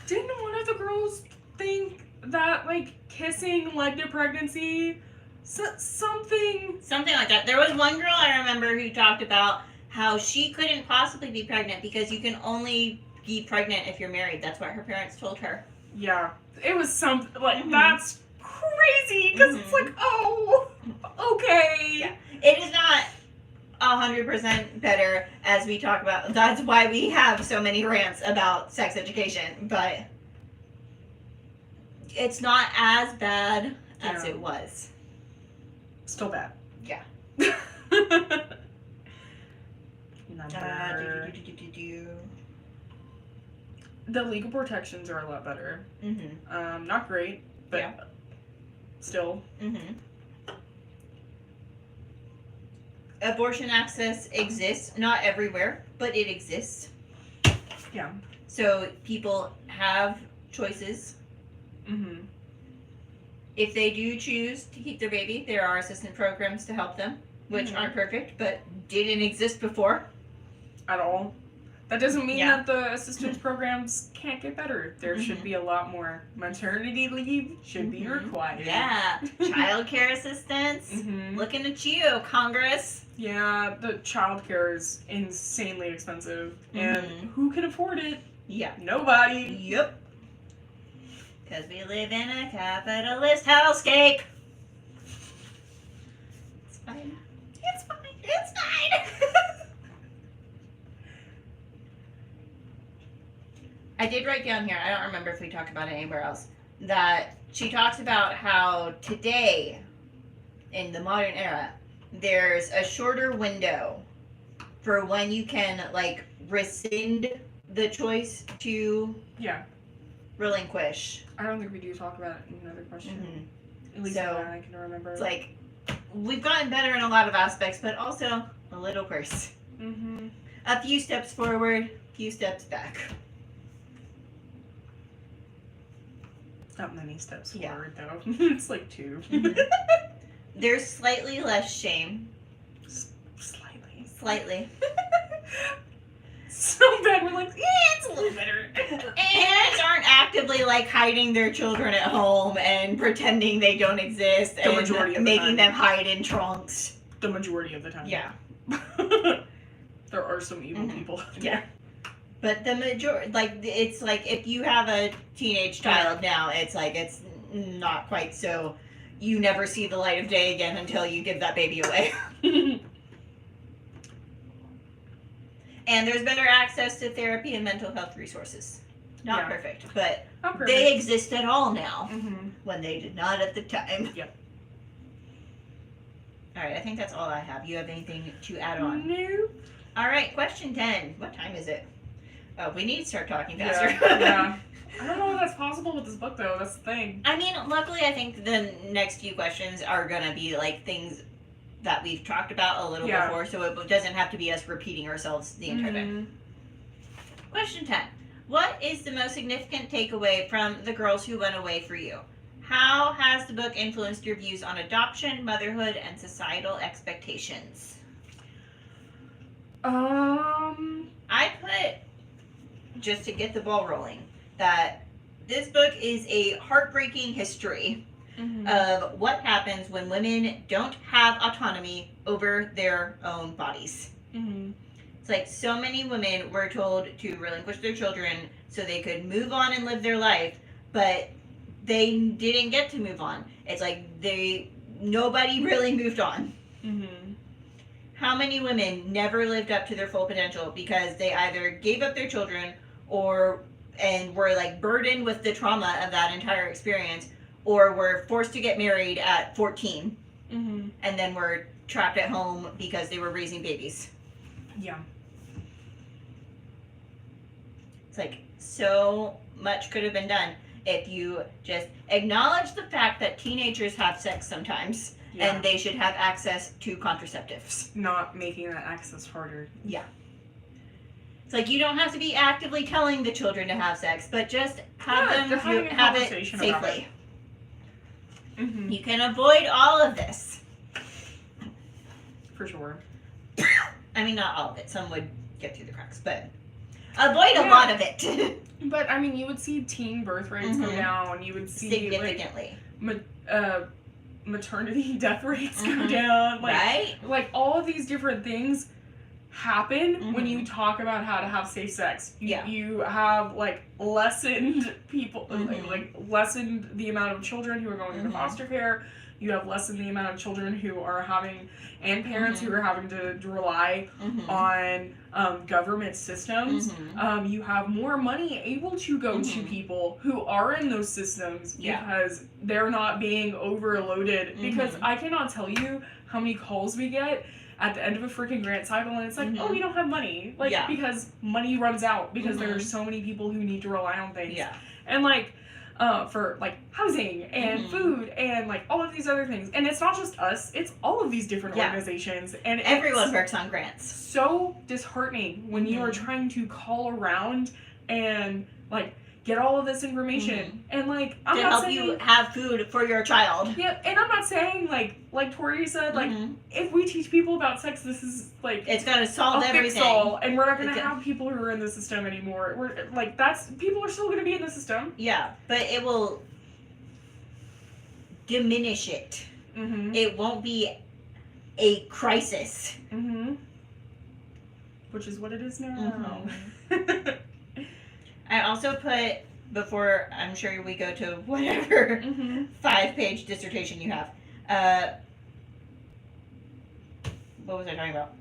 Didn't one of the girls think that, like, kissing led to pregnancy? Something like that. There was one girl I remember who talked about how she couldn't possibly be pregnant because you can only be pregnant if you're married. That's what her parents told her. Yeah. It was something, like, that's crazy, because it's like, oh, okay. Yeah. It is not 100% better as we talk about. That's why we have so many rants about sex education, but it's not as bad as it was. Still bad. Yeah. Number... The legal protections are a lot better. Not great, but still. Abortion access exists, not everywhere, but it exists. Yeah. So people have choices. If they do choose to keep their baby, there are assistance programs to help them, which aren't perfect, but didn't exist before. At all. That doesn't mean that the assistance programs can't get better. There should be a lot more. Maternity leave should be required. Yeah. Child care assistance. Looking at you, Congress. Yeah, the child care is insanely expensive. And who can afford it? Yeah. Nobody. Yep. Because we live in a capitalist hellscape. It's fine. It's fine. It's fine. I did write down here, I don't remember if we talked about it anywhere else, that she talks about how today, in the modern era, there's a shorter window for when you can, like, rescind the choice to relinquish. I don't think we do talk about it in another question. At least that I can remember. It's like, we've gotten better in a lot of aspects, but also a little worse. A few steps forward, a few steps back. Not many steps forward, though. It's like 2. There's slightly less shame. Slightly. Slightly. So bad, we're like, yeah, it's a little better. Parents aren't actively like hiding their children at home and pretending they don't exist The majority of and the making time. them hide in trunks. The majority of the time. Yeah. There are some evil people out there. Yeah. But the majority, like, it's like if you have a teenage child now, it's like it's not quite so. You never see the light of day again until you give that baby away. And there's better access to therapy and mental health resources. Not perfect, but Not perfect. they exist at all now Mm-hmm. when they did not at the time. Yep. All right, I think that's all I have. You have anything to add on? No. All right, question 10. What time is it? Oh, we need to start talking faster. Yeah. I don't know if that's possible with this book, though. That's the thing. I mean, luckily, I think the next few questions are going to be like things that we've talked about a little before, so it doesn't have to be us repeating ourselves the entire time. Question 10. What is the most significant takeaway from The Girls Who Went Away for you? How has the book influenced your views on adoption, motherhood, and societal expectations? I put, just to get the ball rolling, that this book is a heartbreaking history of what happens when women don't have autonomy over their own bodies. It's like so many women were told to relinquish their children so they could move on and live their life, but they didn't get to move on. It's like nobody really moved on. How many women never lived up to their full potential because they either gave up their children and were like burdened with the trauma of that entire experience, or were forced to get married at 14 and then were trapped at home because they were raising babies. Yeah. It's like so much could have been done if you just acknowledge the fact that teenagers have sex sometimes and they should have access to contraceptives. Not making that access harder. Yeah. It's like you don't have to be actively telling the children to have sex, but just have them have it safely. You can avoid all of this. For sure. I mean, not all of it. Some would get through the cracks, but avoid a lot of it. But, I mean, you would see teen birth rates go down. You would see significantly. Maternity death rates go down. Like, right? Like, all of these different things happen when you talk about how to have safe sex. You have, like, lessened people, like, lessened the amount of children who are going into foster care. You have lessened the amount of children who are having, and parents who are having to rely on government systems. You have more money able to go to people who are in those systems because they're not being overloaded. Because I cannot tell you how many calls we get at the end of a freaking grant cycle, and it's like, oh, you don't have money. Like, because money runs out because there are so many people who need to rely on things. And, like, for, like, housing and food and, like, all of these other things. And it's not just us. It's all of these different organizations. And everyone works on grants. So disheartening when you are trying to call around and, like, get all of this information. And, like, I'm to not help saying, you have food for your child. Yeah, and I'm not saying, like Tory said, like, if we teach people about sex, this is, like, it's going to solve everything. And we're not going to have people who are in the system anymore. We're, like, people are still going to be in the system. Yeah, but it will diminish it. It won't be a crisis. Which is what it is now. I also put, before I'm sure we go to whatever 5-page dissertation you have, what was I talking about?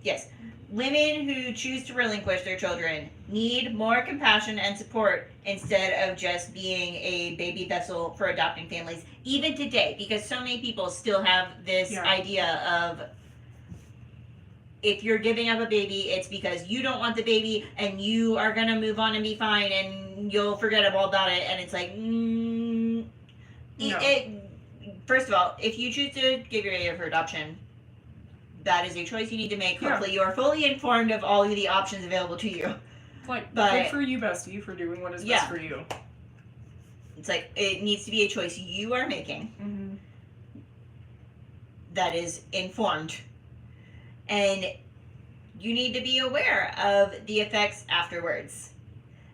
Yes. Women who choose to relinquish their children need more compassion and support instead of just being a baby vessel for adopting families, even today, because so many people still have this idea of, if you're giving up a baby, it's because you don't want the baby and you are going to move on and be fine and you'll forget all about it. And it's like, first of all, if you choose to give your baby for adoption, that is a choice you need to make. Hopefully you are fully informed of all of the options available to you. Like, good for you, bestie, for doing what is best for you. It's like, it needs to be a choice you are making. that is informed. And you need to be aware of the effects afterwards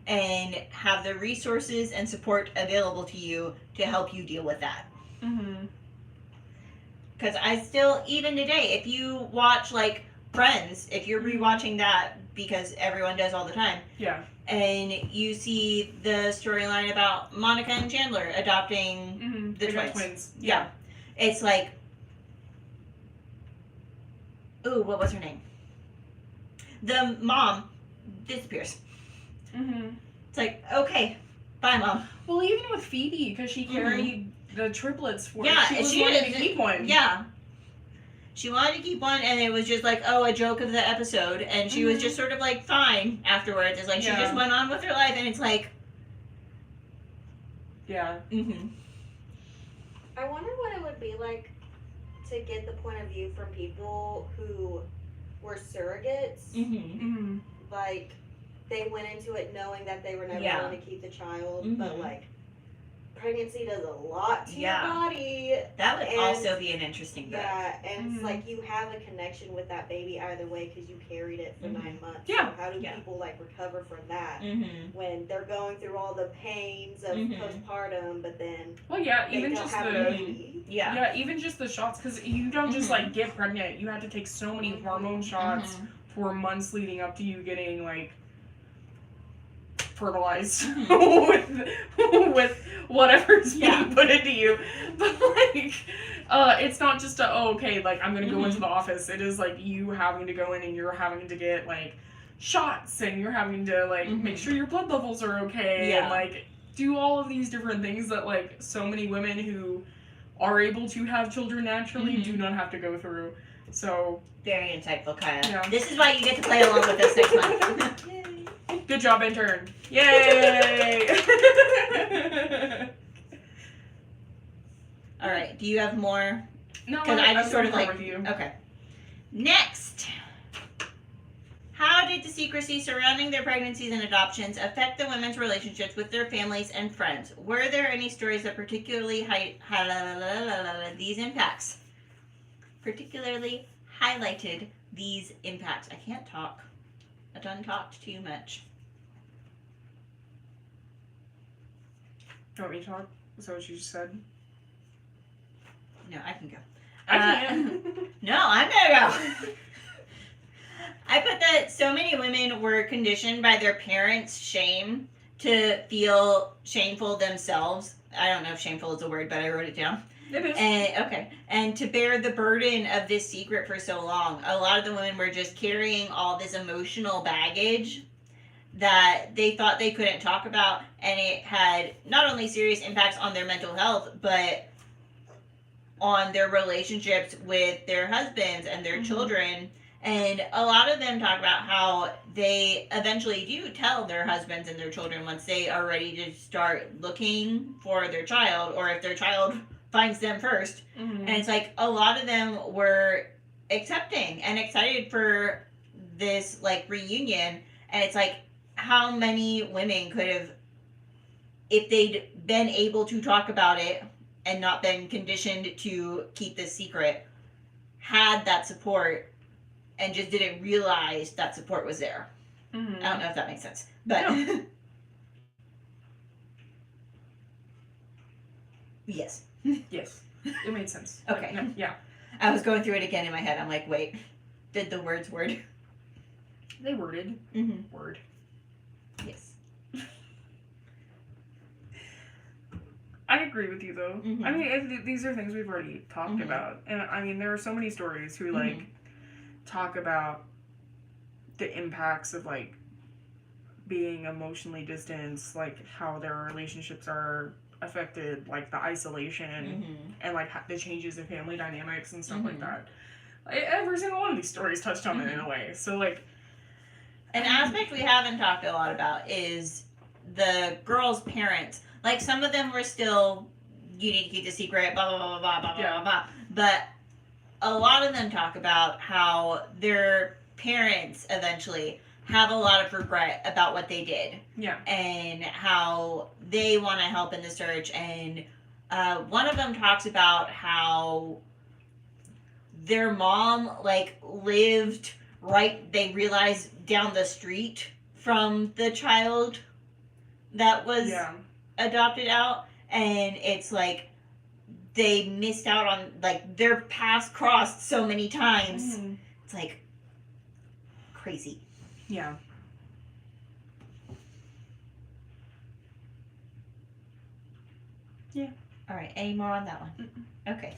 and have the resources and support available to you to help you deal with that. Mm-hmm. Because I still, even today, if you watch like Friends, if you're rewatching that because everyone does all the time, Yeah. and you see the storyline about Monica and Chandler adopting the They got twins. Yeah. It's like, ooh, what was her name? The mom disappears. Mm-hmm. It's like, okay, bye, Mom. Well, even with Phoebe, because she carried the triplets for Yeah, she was she wanting did- to keep one. Yeah. She wanted to keep one, and it was just like, oh, a joke of the episode, and she was just sort of like fine afterwards. It's like she just went on with her life, and it's like, Yeah. I wonder what it would be like to get the point of view from people who were surrogates. Mm-hmm. Like, they went into it knowing that they were never Yeah. going to keep the child, Mhm. but like, pregnancy does a lot to Yeah. your body. That would And- also be an interesting book. Yeah, and Mhm. it's like you have a connection with that baby either way because you carried it for Mhm. 9 months. Yeah. So how do Yeah. people like recover from that when they're going through all the pains of Mhm. postpartum, but then Well, yeah, they even don't just have a the baby? Yeah. even just the shots, because you don't just Mhm. like get pregnant. You have to take so many hormone shots Mhm. for months leading up to you getting like fertilized Mhm. with whatever's Yeah. being put into you. But like, it's not just a okay, like I'm gonna go Mhm. into the office. It is like you having to go in and you're having to get like shots and you're having to like make Mhm. sure your blood levels are okay Yeah. and like do all of these different things that like so many women who are able to have children naturally Mhm. do not have to go through. So Very insightful, Kaya. Yeah. This is why you get to play along with us next month. good job, intern. Yay! All right. Do you have more? No, Because I just sort of like like. with you. Okay. Next. How did the secrecy surrounding their pregnancies and adoptions affect the women's relationships with their families and friends? Were there any stories that particularly these impacts? Particularly highlighted these impacts. I can't talk. I done talked too much. Do you want me to talk? Is that what you just said? No, I can go. I can. No, I'm gonna go. I put that so many women were conditioned by their parents' shame to feel shameful themselves. I don't know if shameful is a word, but I wrote it down. It is. And to bear the burden of this secret for so long. A lot of the women were just carrying all this emotional baggage that they thought they couldn't talk about, and it had not only serious impacts on their mental health, but on their relationships with their husbands and their children. And a lot of them talk about how they eventually do tell their husbands and their children once they are ready to start looking for their child, or if their child finds them first. And it's like a lot of them were accepting and excited for this like reunion. And it's like, how many women could have, if they'd been able to talk about it and not been conditioned to keep this secret, had that support and just didn't realize that support was there. I don't know if that makes sense, but No. yes. Yes, it made sense. Okay. No, yeah, I was going through it again in my head. I'm like, wait, did the words word? they worded Mm-hmm. word. Yes. I agree with you though. Mhm. I mean, these are things we've already talked Mhm. about, and I mean, there are so many stories who like talk about the impacts of like being emotionally distanced, like how their relationships are affected, like the isolation Mm-hmm. and like the changes in family dynamics and stuff like Mhm. that. Every single one of these stories touched on it in a way. So like, An aspect we haven't talked a lot about is the girls' parents. Like, some of them were still, you need to keep the secret, blah, blah, blah, blah, blah, blah, Yeah. blah, blah. But a lot of them talk about how their parents eventually have a lot of regret about what they did yeah, and how they want to help in the search. And one of them talks about how their mom like lived right, they realized, down the street from the child that was adopted out, and it's like they missed out on, like, their paths crossed so many times. It's like crazy. Yeah. Yeah. All right, any more on that one? Okay.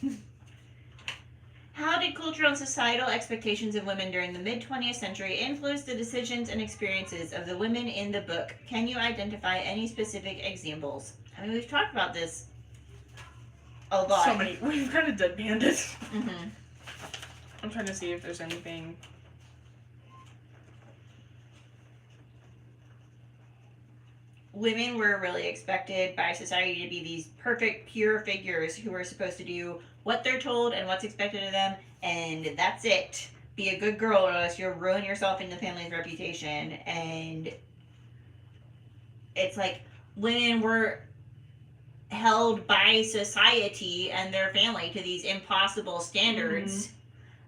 How did cultural and societal expectations of women during the mid-20th century influence the decisions and experiences of the women in the book? Can you identify any specific examples? I mean, we've talked about this a lot. So many. We've kind of deadpanned it. Mm-hmm. I'm trying to see if there's anything. Women were really expected by society to be these perfect, pure figures who were supposed to do what they're told and what's expected of them, and that's it. Be a good girl, or else you'll ruin yourself and the family's reputation. And it's like women were held by society and their family to these impossible standards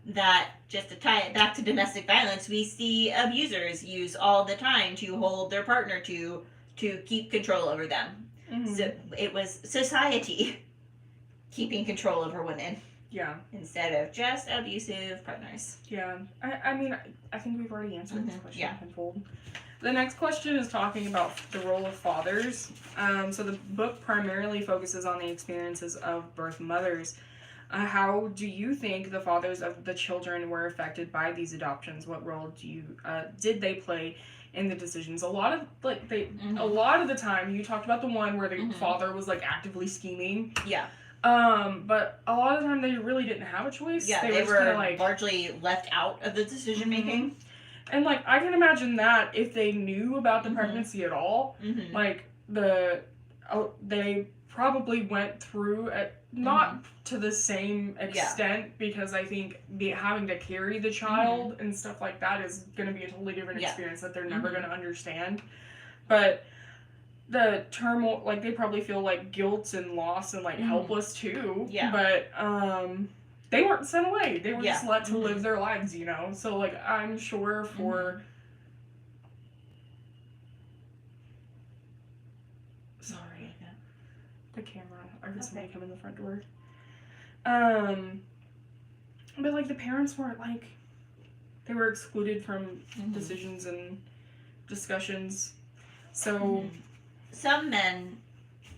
that, just to tie it back to domestic violence, we see abusers use all the time to hold their partner to keep control over them. So it was society keeping control over women. Yeah. Instead of just abusive partners. Yeah. I mean, I think we've already answered this question. Yeah. Tenfold. The next question is talking about the role of fathers. So the book primarily focuses on the experiences of birth mothers. How do you think the fathers of the children were affected by these adoptions? What role did they play in the decisions? A lot of the time, you talked about the one where the father was like actively scheming. Yeah. But a lot of the time they really didn't have a choice. Yeah, they were like largely left out of the decision making. And like I can imagine that if they knew about the pregnancy at all, like they probably went through it, not to the same extent, because I think having to carry the child and stuff like that is going to be a totally different experience that they're never going to understand. But the turmoil, like they probably feel like guilt and loss and like helpless too. Yeah. But they weren't sent away. They were just let to live their lives, you know? So like I'm sure for sorry. The camera. I heard somebody come in the front door. But like the parents weren't like, they were excluded from decisions and discussions. So some men,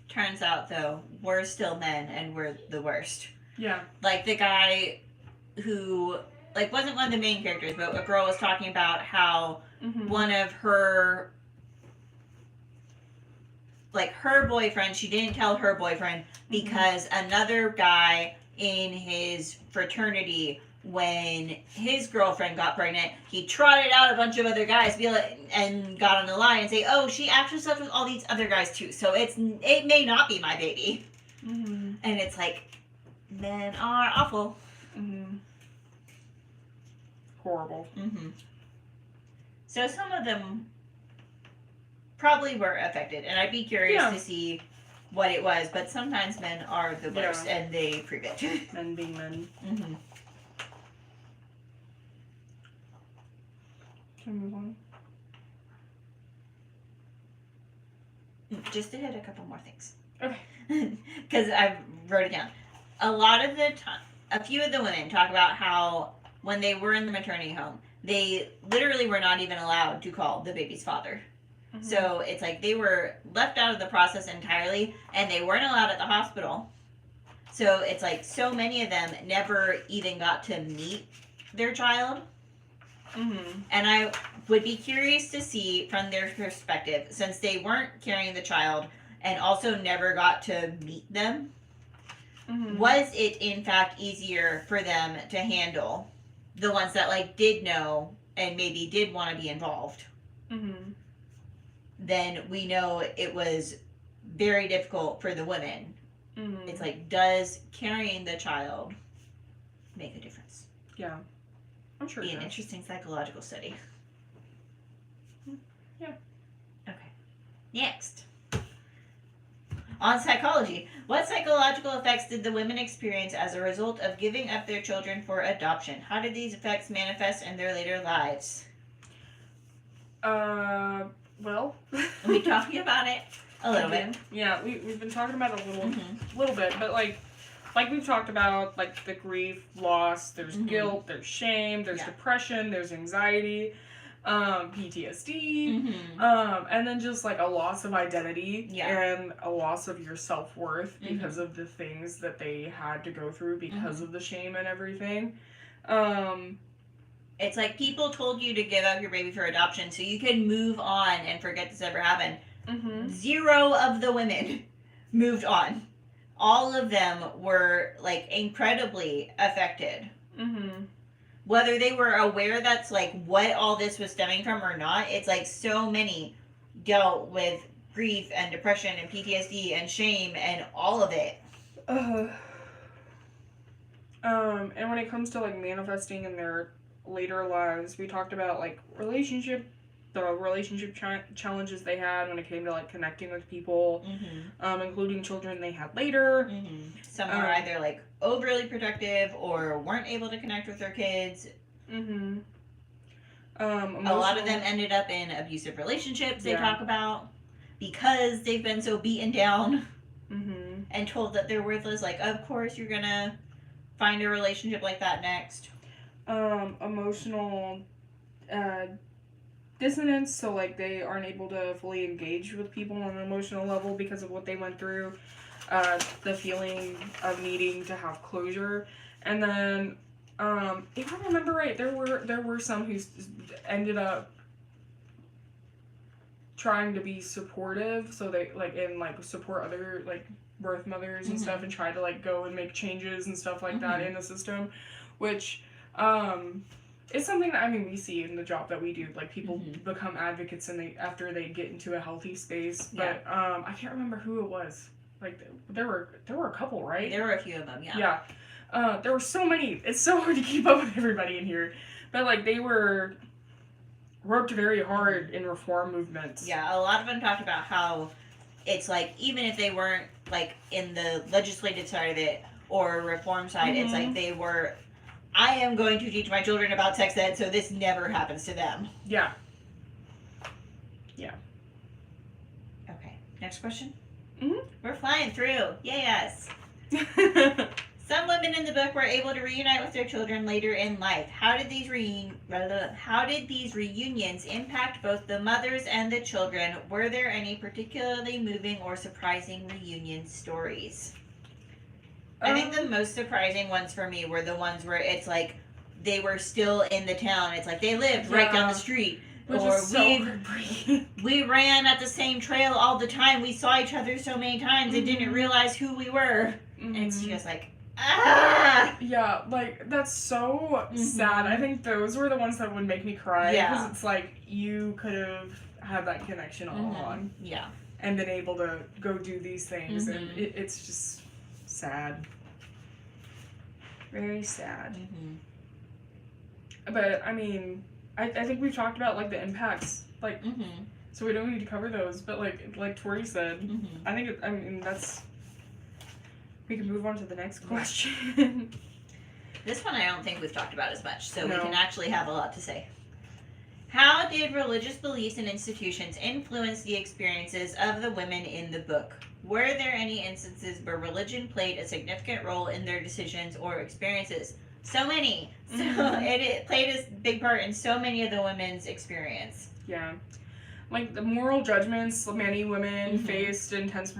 turns out though, were still men and were the worst. Yeah. Like the guy who like wasn't one of the main characters, but a girl was talking about how one of her her boyfriend, she didn't tell her boyfriend because another guy in his fraternity, when his girlfriend got pregnant, he trotted out a bunch of other guys and got on the line and say, oh, she actually slept with all these other guys too, so it may not be my baby. And it's like, men are awful. Horrible. So some of them probably were affected, and I'd be curious to see what it was, but sometimes men are the worst, and they prove it. Men being men. Can we move on? Just to hit a couple more things. Okay. Because I wrote it down. A lot of the time, a few of the women talk about how when they were in the maternity home, they literally were not even allowed to call the baby's father. So it's like they were left out of the process entirely, and they weren't allowed at the hospital. So it's like so many of them never even got to meet their child. And I would be curious to see from their perspective, since they weren't carrying the child and also never got to meet them, was it in fact easier for them to handle, the ones that did know and maybe did want to be involved? Then we know it was very difficult for the women. It's like, does carrying the child make a difference? Yeah. I'm sure Be an interesting psychological study. Yeah. Okay. Next. On psychology, what psychological effects did the women experience as a result of giving up their children for adoption? How did these effects manifest in their later lives? Well. We're talking about it a little bit. Yeah, we've been talking about it a little bit, but like we've talked about, like, the grief, loss, there's guilt, there's shame, there's depression, there's anxiety, PTSD, and then just, like, a loss of identity and a loss of your self-worth because of the things that they had to go through because of the shame and everything. It's like people told you to give up your baby for adoption so you could move on and forget this ever happened. 0 of the women moved on. All of them were, like, incredibly affected. Whether they were aware that's, like, what all this was stemming from or not, it's like so many dealt with grief and depression and PTSD and shame and all of it. And when it comes to, like, manifesting in their later lives, we talked about, like, relationship challenges they had when it came to, like, connecting with people, including children they had later. Some were either, like, overly protective or weren't able to connect with their kids. A lot of them ended up in abusive relationships they talk about because they've been so beaten down and told that they're worthless. Like, of course you're gonna find a relationship like that next. Emotional dissonance, so, like, they aren't able to fully engage with people on an emotional level because of what they went through, the feeling of needing to have closure. And then if I remember right, there were some who ended up trying to be supportive, so they, like, and, like, support other, like, birth mothers and stuff, and try to, like, go and make changes and stuff like that in the system, which it's something that, I mean, we see in the job that we do, like, people become advocates and after they get into a healthy space. But I can't remember who it was. Like, there were a couple, right? There were a few of them, Yeah. There were so many. It's so hard to keep up with everybody in here. But, like, they worked very hard in reform movements. Yeah, a lot of them talked about how it's like, even if they weren't, like, in the legislative side of it or reform side, it's like they were, I am going to teach my children about sex ed so this never happens to them. Yeah. Okay, next question? We're flying through. Yes. Some women in the book were able to reunite with their children later in life. How did these reunions impact both the mothers and the children? Were there any particularly moving or surprising reunion stories? I think the most surprising ones for me were the ones where it's like they were still in the town. It's like they lived right down the street. Which or is so heartbreaking. We ran at the same trail all the time. We saw each other so many times and didn't realize who we were. And it's just like, ah! Yeah, like, that's so sad. I think those were the ones that would make me cry. Because it's like, you could have had that connection all along. Yeah. And been able to go do these things. And it's just sad. Very sad. But, I mean, I think we've talked about, like, the impacts. Like, so we don't need to cover those. But, like Tory said, I think, I mean, that's... We can move on to the next question. This one I don't think we've talked about as much, so we can actually have a lot to say. How did religious beliefs and institutions influence the experiences of the women in the book? Were there any instances where religion played a significant role in their decisions or experiences? So many. So it played a big part in so many of the women's experience. Yeah. Like, the moral judgments many women faced intense,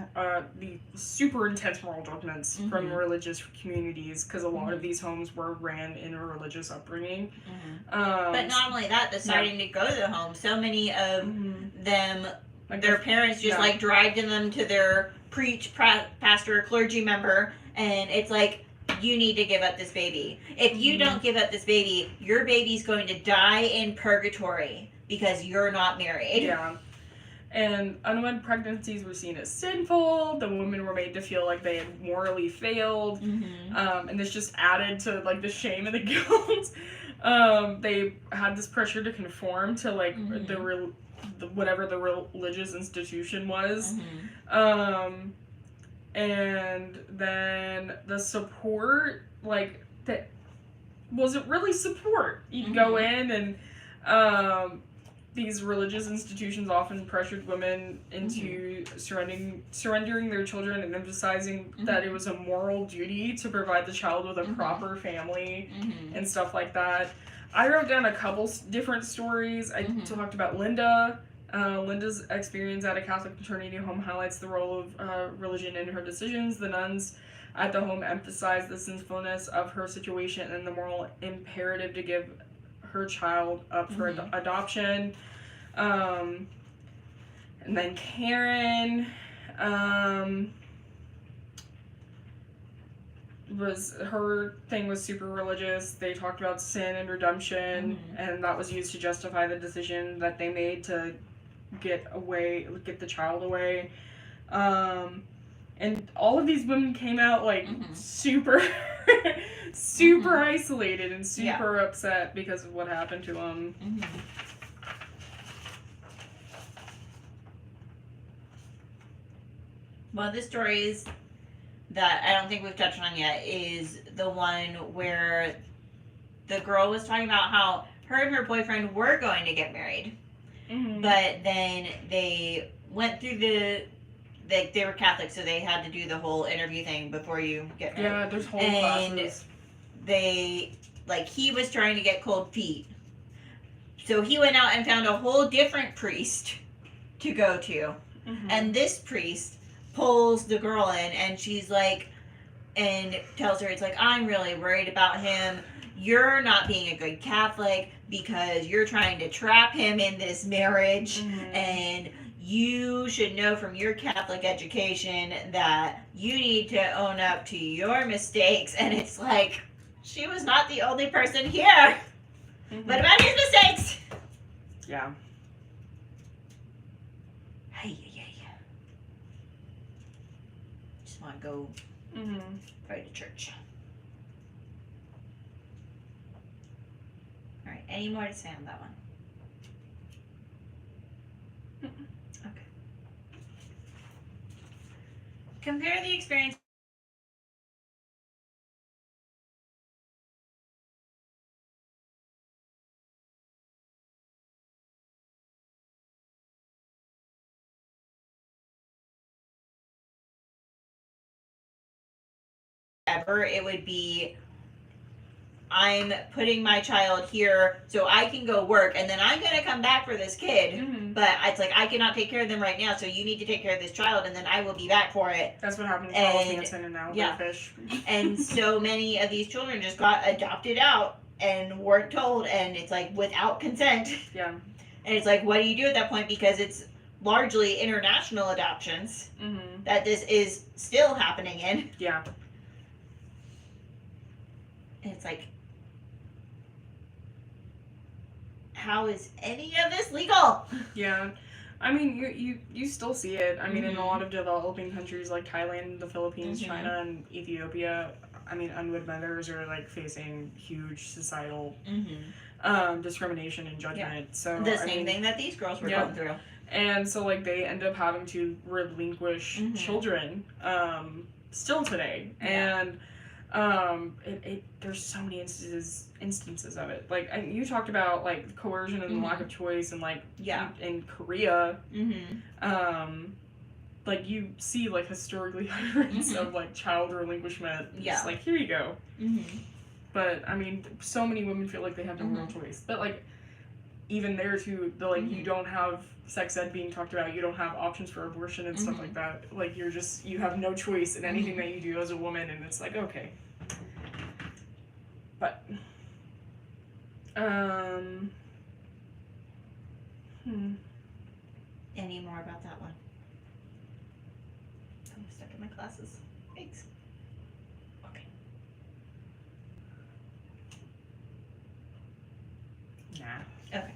the super intense moral judgments from religious communities, because a lot of these homes were ran in a religious upbringing. But not only that, deciding to go to the home, so many of them, like their parents just like dragged them to their pastor, clergy member, and it's like, you need to give up this baby. If you don't give up this baby, your baby's going to die in purgatory. Because you're not married. Yeah. And unwed pregnancies were seen as sinful. The women were made to feel like they had morally failed. And this just added to, like, the shame and the guilt. They had this pressure to conform to, like, whatever the religious institution was. And then the support, like, that wasn't really support. You'd go in and these religious institutions often pressured women into surrendering their children and emphasizing that it was a moral duty to provide the child with a proper family and stuff like that. I wrote down a couple different stories. I talked about Linda. Linda's experience at a Catholic fraternity home highlights the role of religion in her decisions. The nuns at the home emphasized the sinfulness of her situation and the moral imperative to give her child up for adoption. And then Karen her thing was super religious. They talked about sin and redemption, and that was used to justify the decision that they made to get the child away. And all of these women came out like super super isolated and super upset because of what happened to them. One of the stories that I don't think we've touched on yet is the one where the girl was talking about how her and her boyfriend were going to get married, but then they went through they were Catholic, so they had to do the whole interview thing before you get married. Yeah, there's whole classes. They, he was trying to get cold feet. So he went out and found a whole different priest to go to. And this priest pulls the girl in, and she's like, and tells her, it's like, I'm really worried about him. You're not being a good Catholic because you're trying to trap him in this marriage. And you should know from your Catholic education that you need to own up to your mistakes. And it's like, she was not the only person here. What about his mistakes? Yeah. Hey. Just want to go pray to church. All right. Any more to say on that one? Okay. Compare the experience ever. It would be, I'm putting my child here so I can go work, and then I'm going to come back for this kid. But it's like, I cannot take care of them right now, so you need to take care of this child, and then I will be back for it. That's what happened to Charles Manson and now Fish. And so many of these children just got adopted out and weren't told, and it's like without consent. Yeah. And it's like, what do you do at that point? Because it's largely international adoptions that this is still happening in. Yeah. And it's like, how is any of this legal? Yeah. I mean, you still see it. I mean, in a lot of developing countries like Thailand, the Philippines, China, and Ethiopia, I mean, unwed mothers are like facing huge societal discrimination and judgment. Yeah. So the same thing that these girls were going through. And so like they end up having to relinquish children still today. And there's so many instances of it. Like, and you talked about like coercion and lack of choice, and like in Korea, like you see like historically high rates of like child relinquishment. Just like, here you go. But I mean, so many women feel like they have no real choice. But like, even there too, you don't have sex ed being talked about. You don't have options for abortion and stuff like that. Like, you have no choice in anything that you do as a woman, and it's like, okay. But any more about that one? I'm stuck in my classes. Thanks. Okay. Nah. Okay.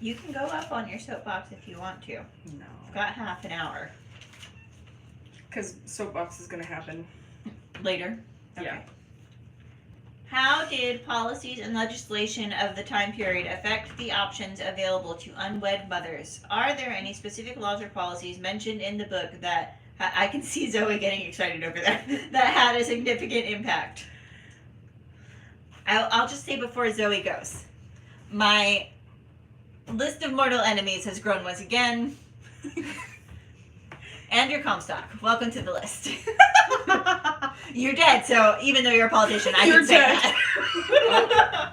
You can go up on your soapbox if you want to. No. I've got half an hour. Because soapbox is going to happen Later? Okay. Yeah. How did policies and legislation of the time period affect the options available to unwed mothers? Are there any specific laws or policies mentioned in the book that I can see Zoe getting excited over that. That had a significant impact. I'll just say before Zoe goes, my list of mortal enemies has grown once again. And your Comstock. Welcome to the list. You're dead, so even though you're a politician, I You're can say dead. that.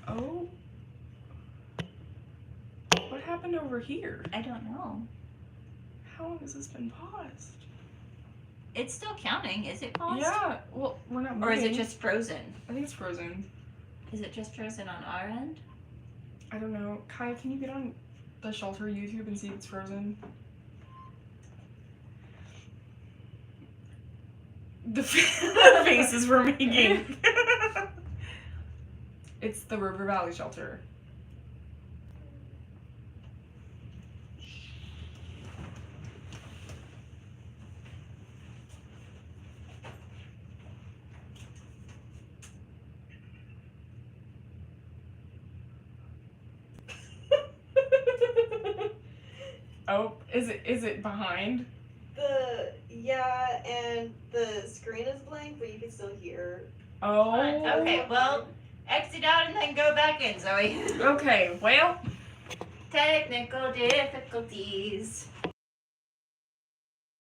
Oh. What happened over here? I don't know. How long has this been paused? It's still counting. Is it paused? Yeah. Well, we're not moving. Or is it just frozen? I think it's frozen. Is it just frozen on our end? I don't know. Kaya, can you get on the shelter YouTube and see if it's frozen? The faces we're making. It's the River Valley shelter. Oh, is it behind? Yeah, and the screen is blank, but you can still hear. Oh. Okay, well, exit out and then go back in, Zoe. Okay, well. Technical difficulties.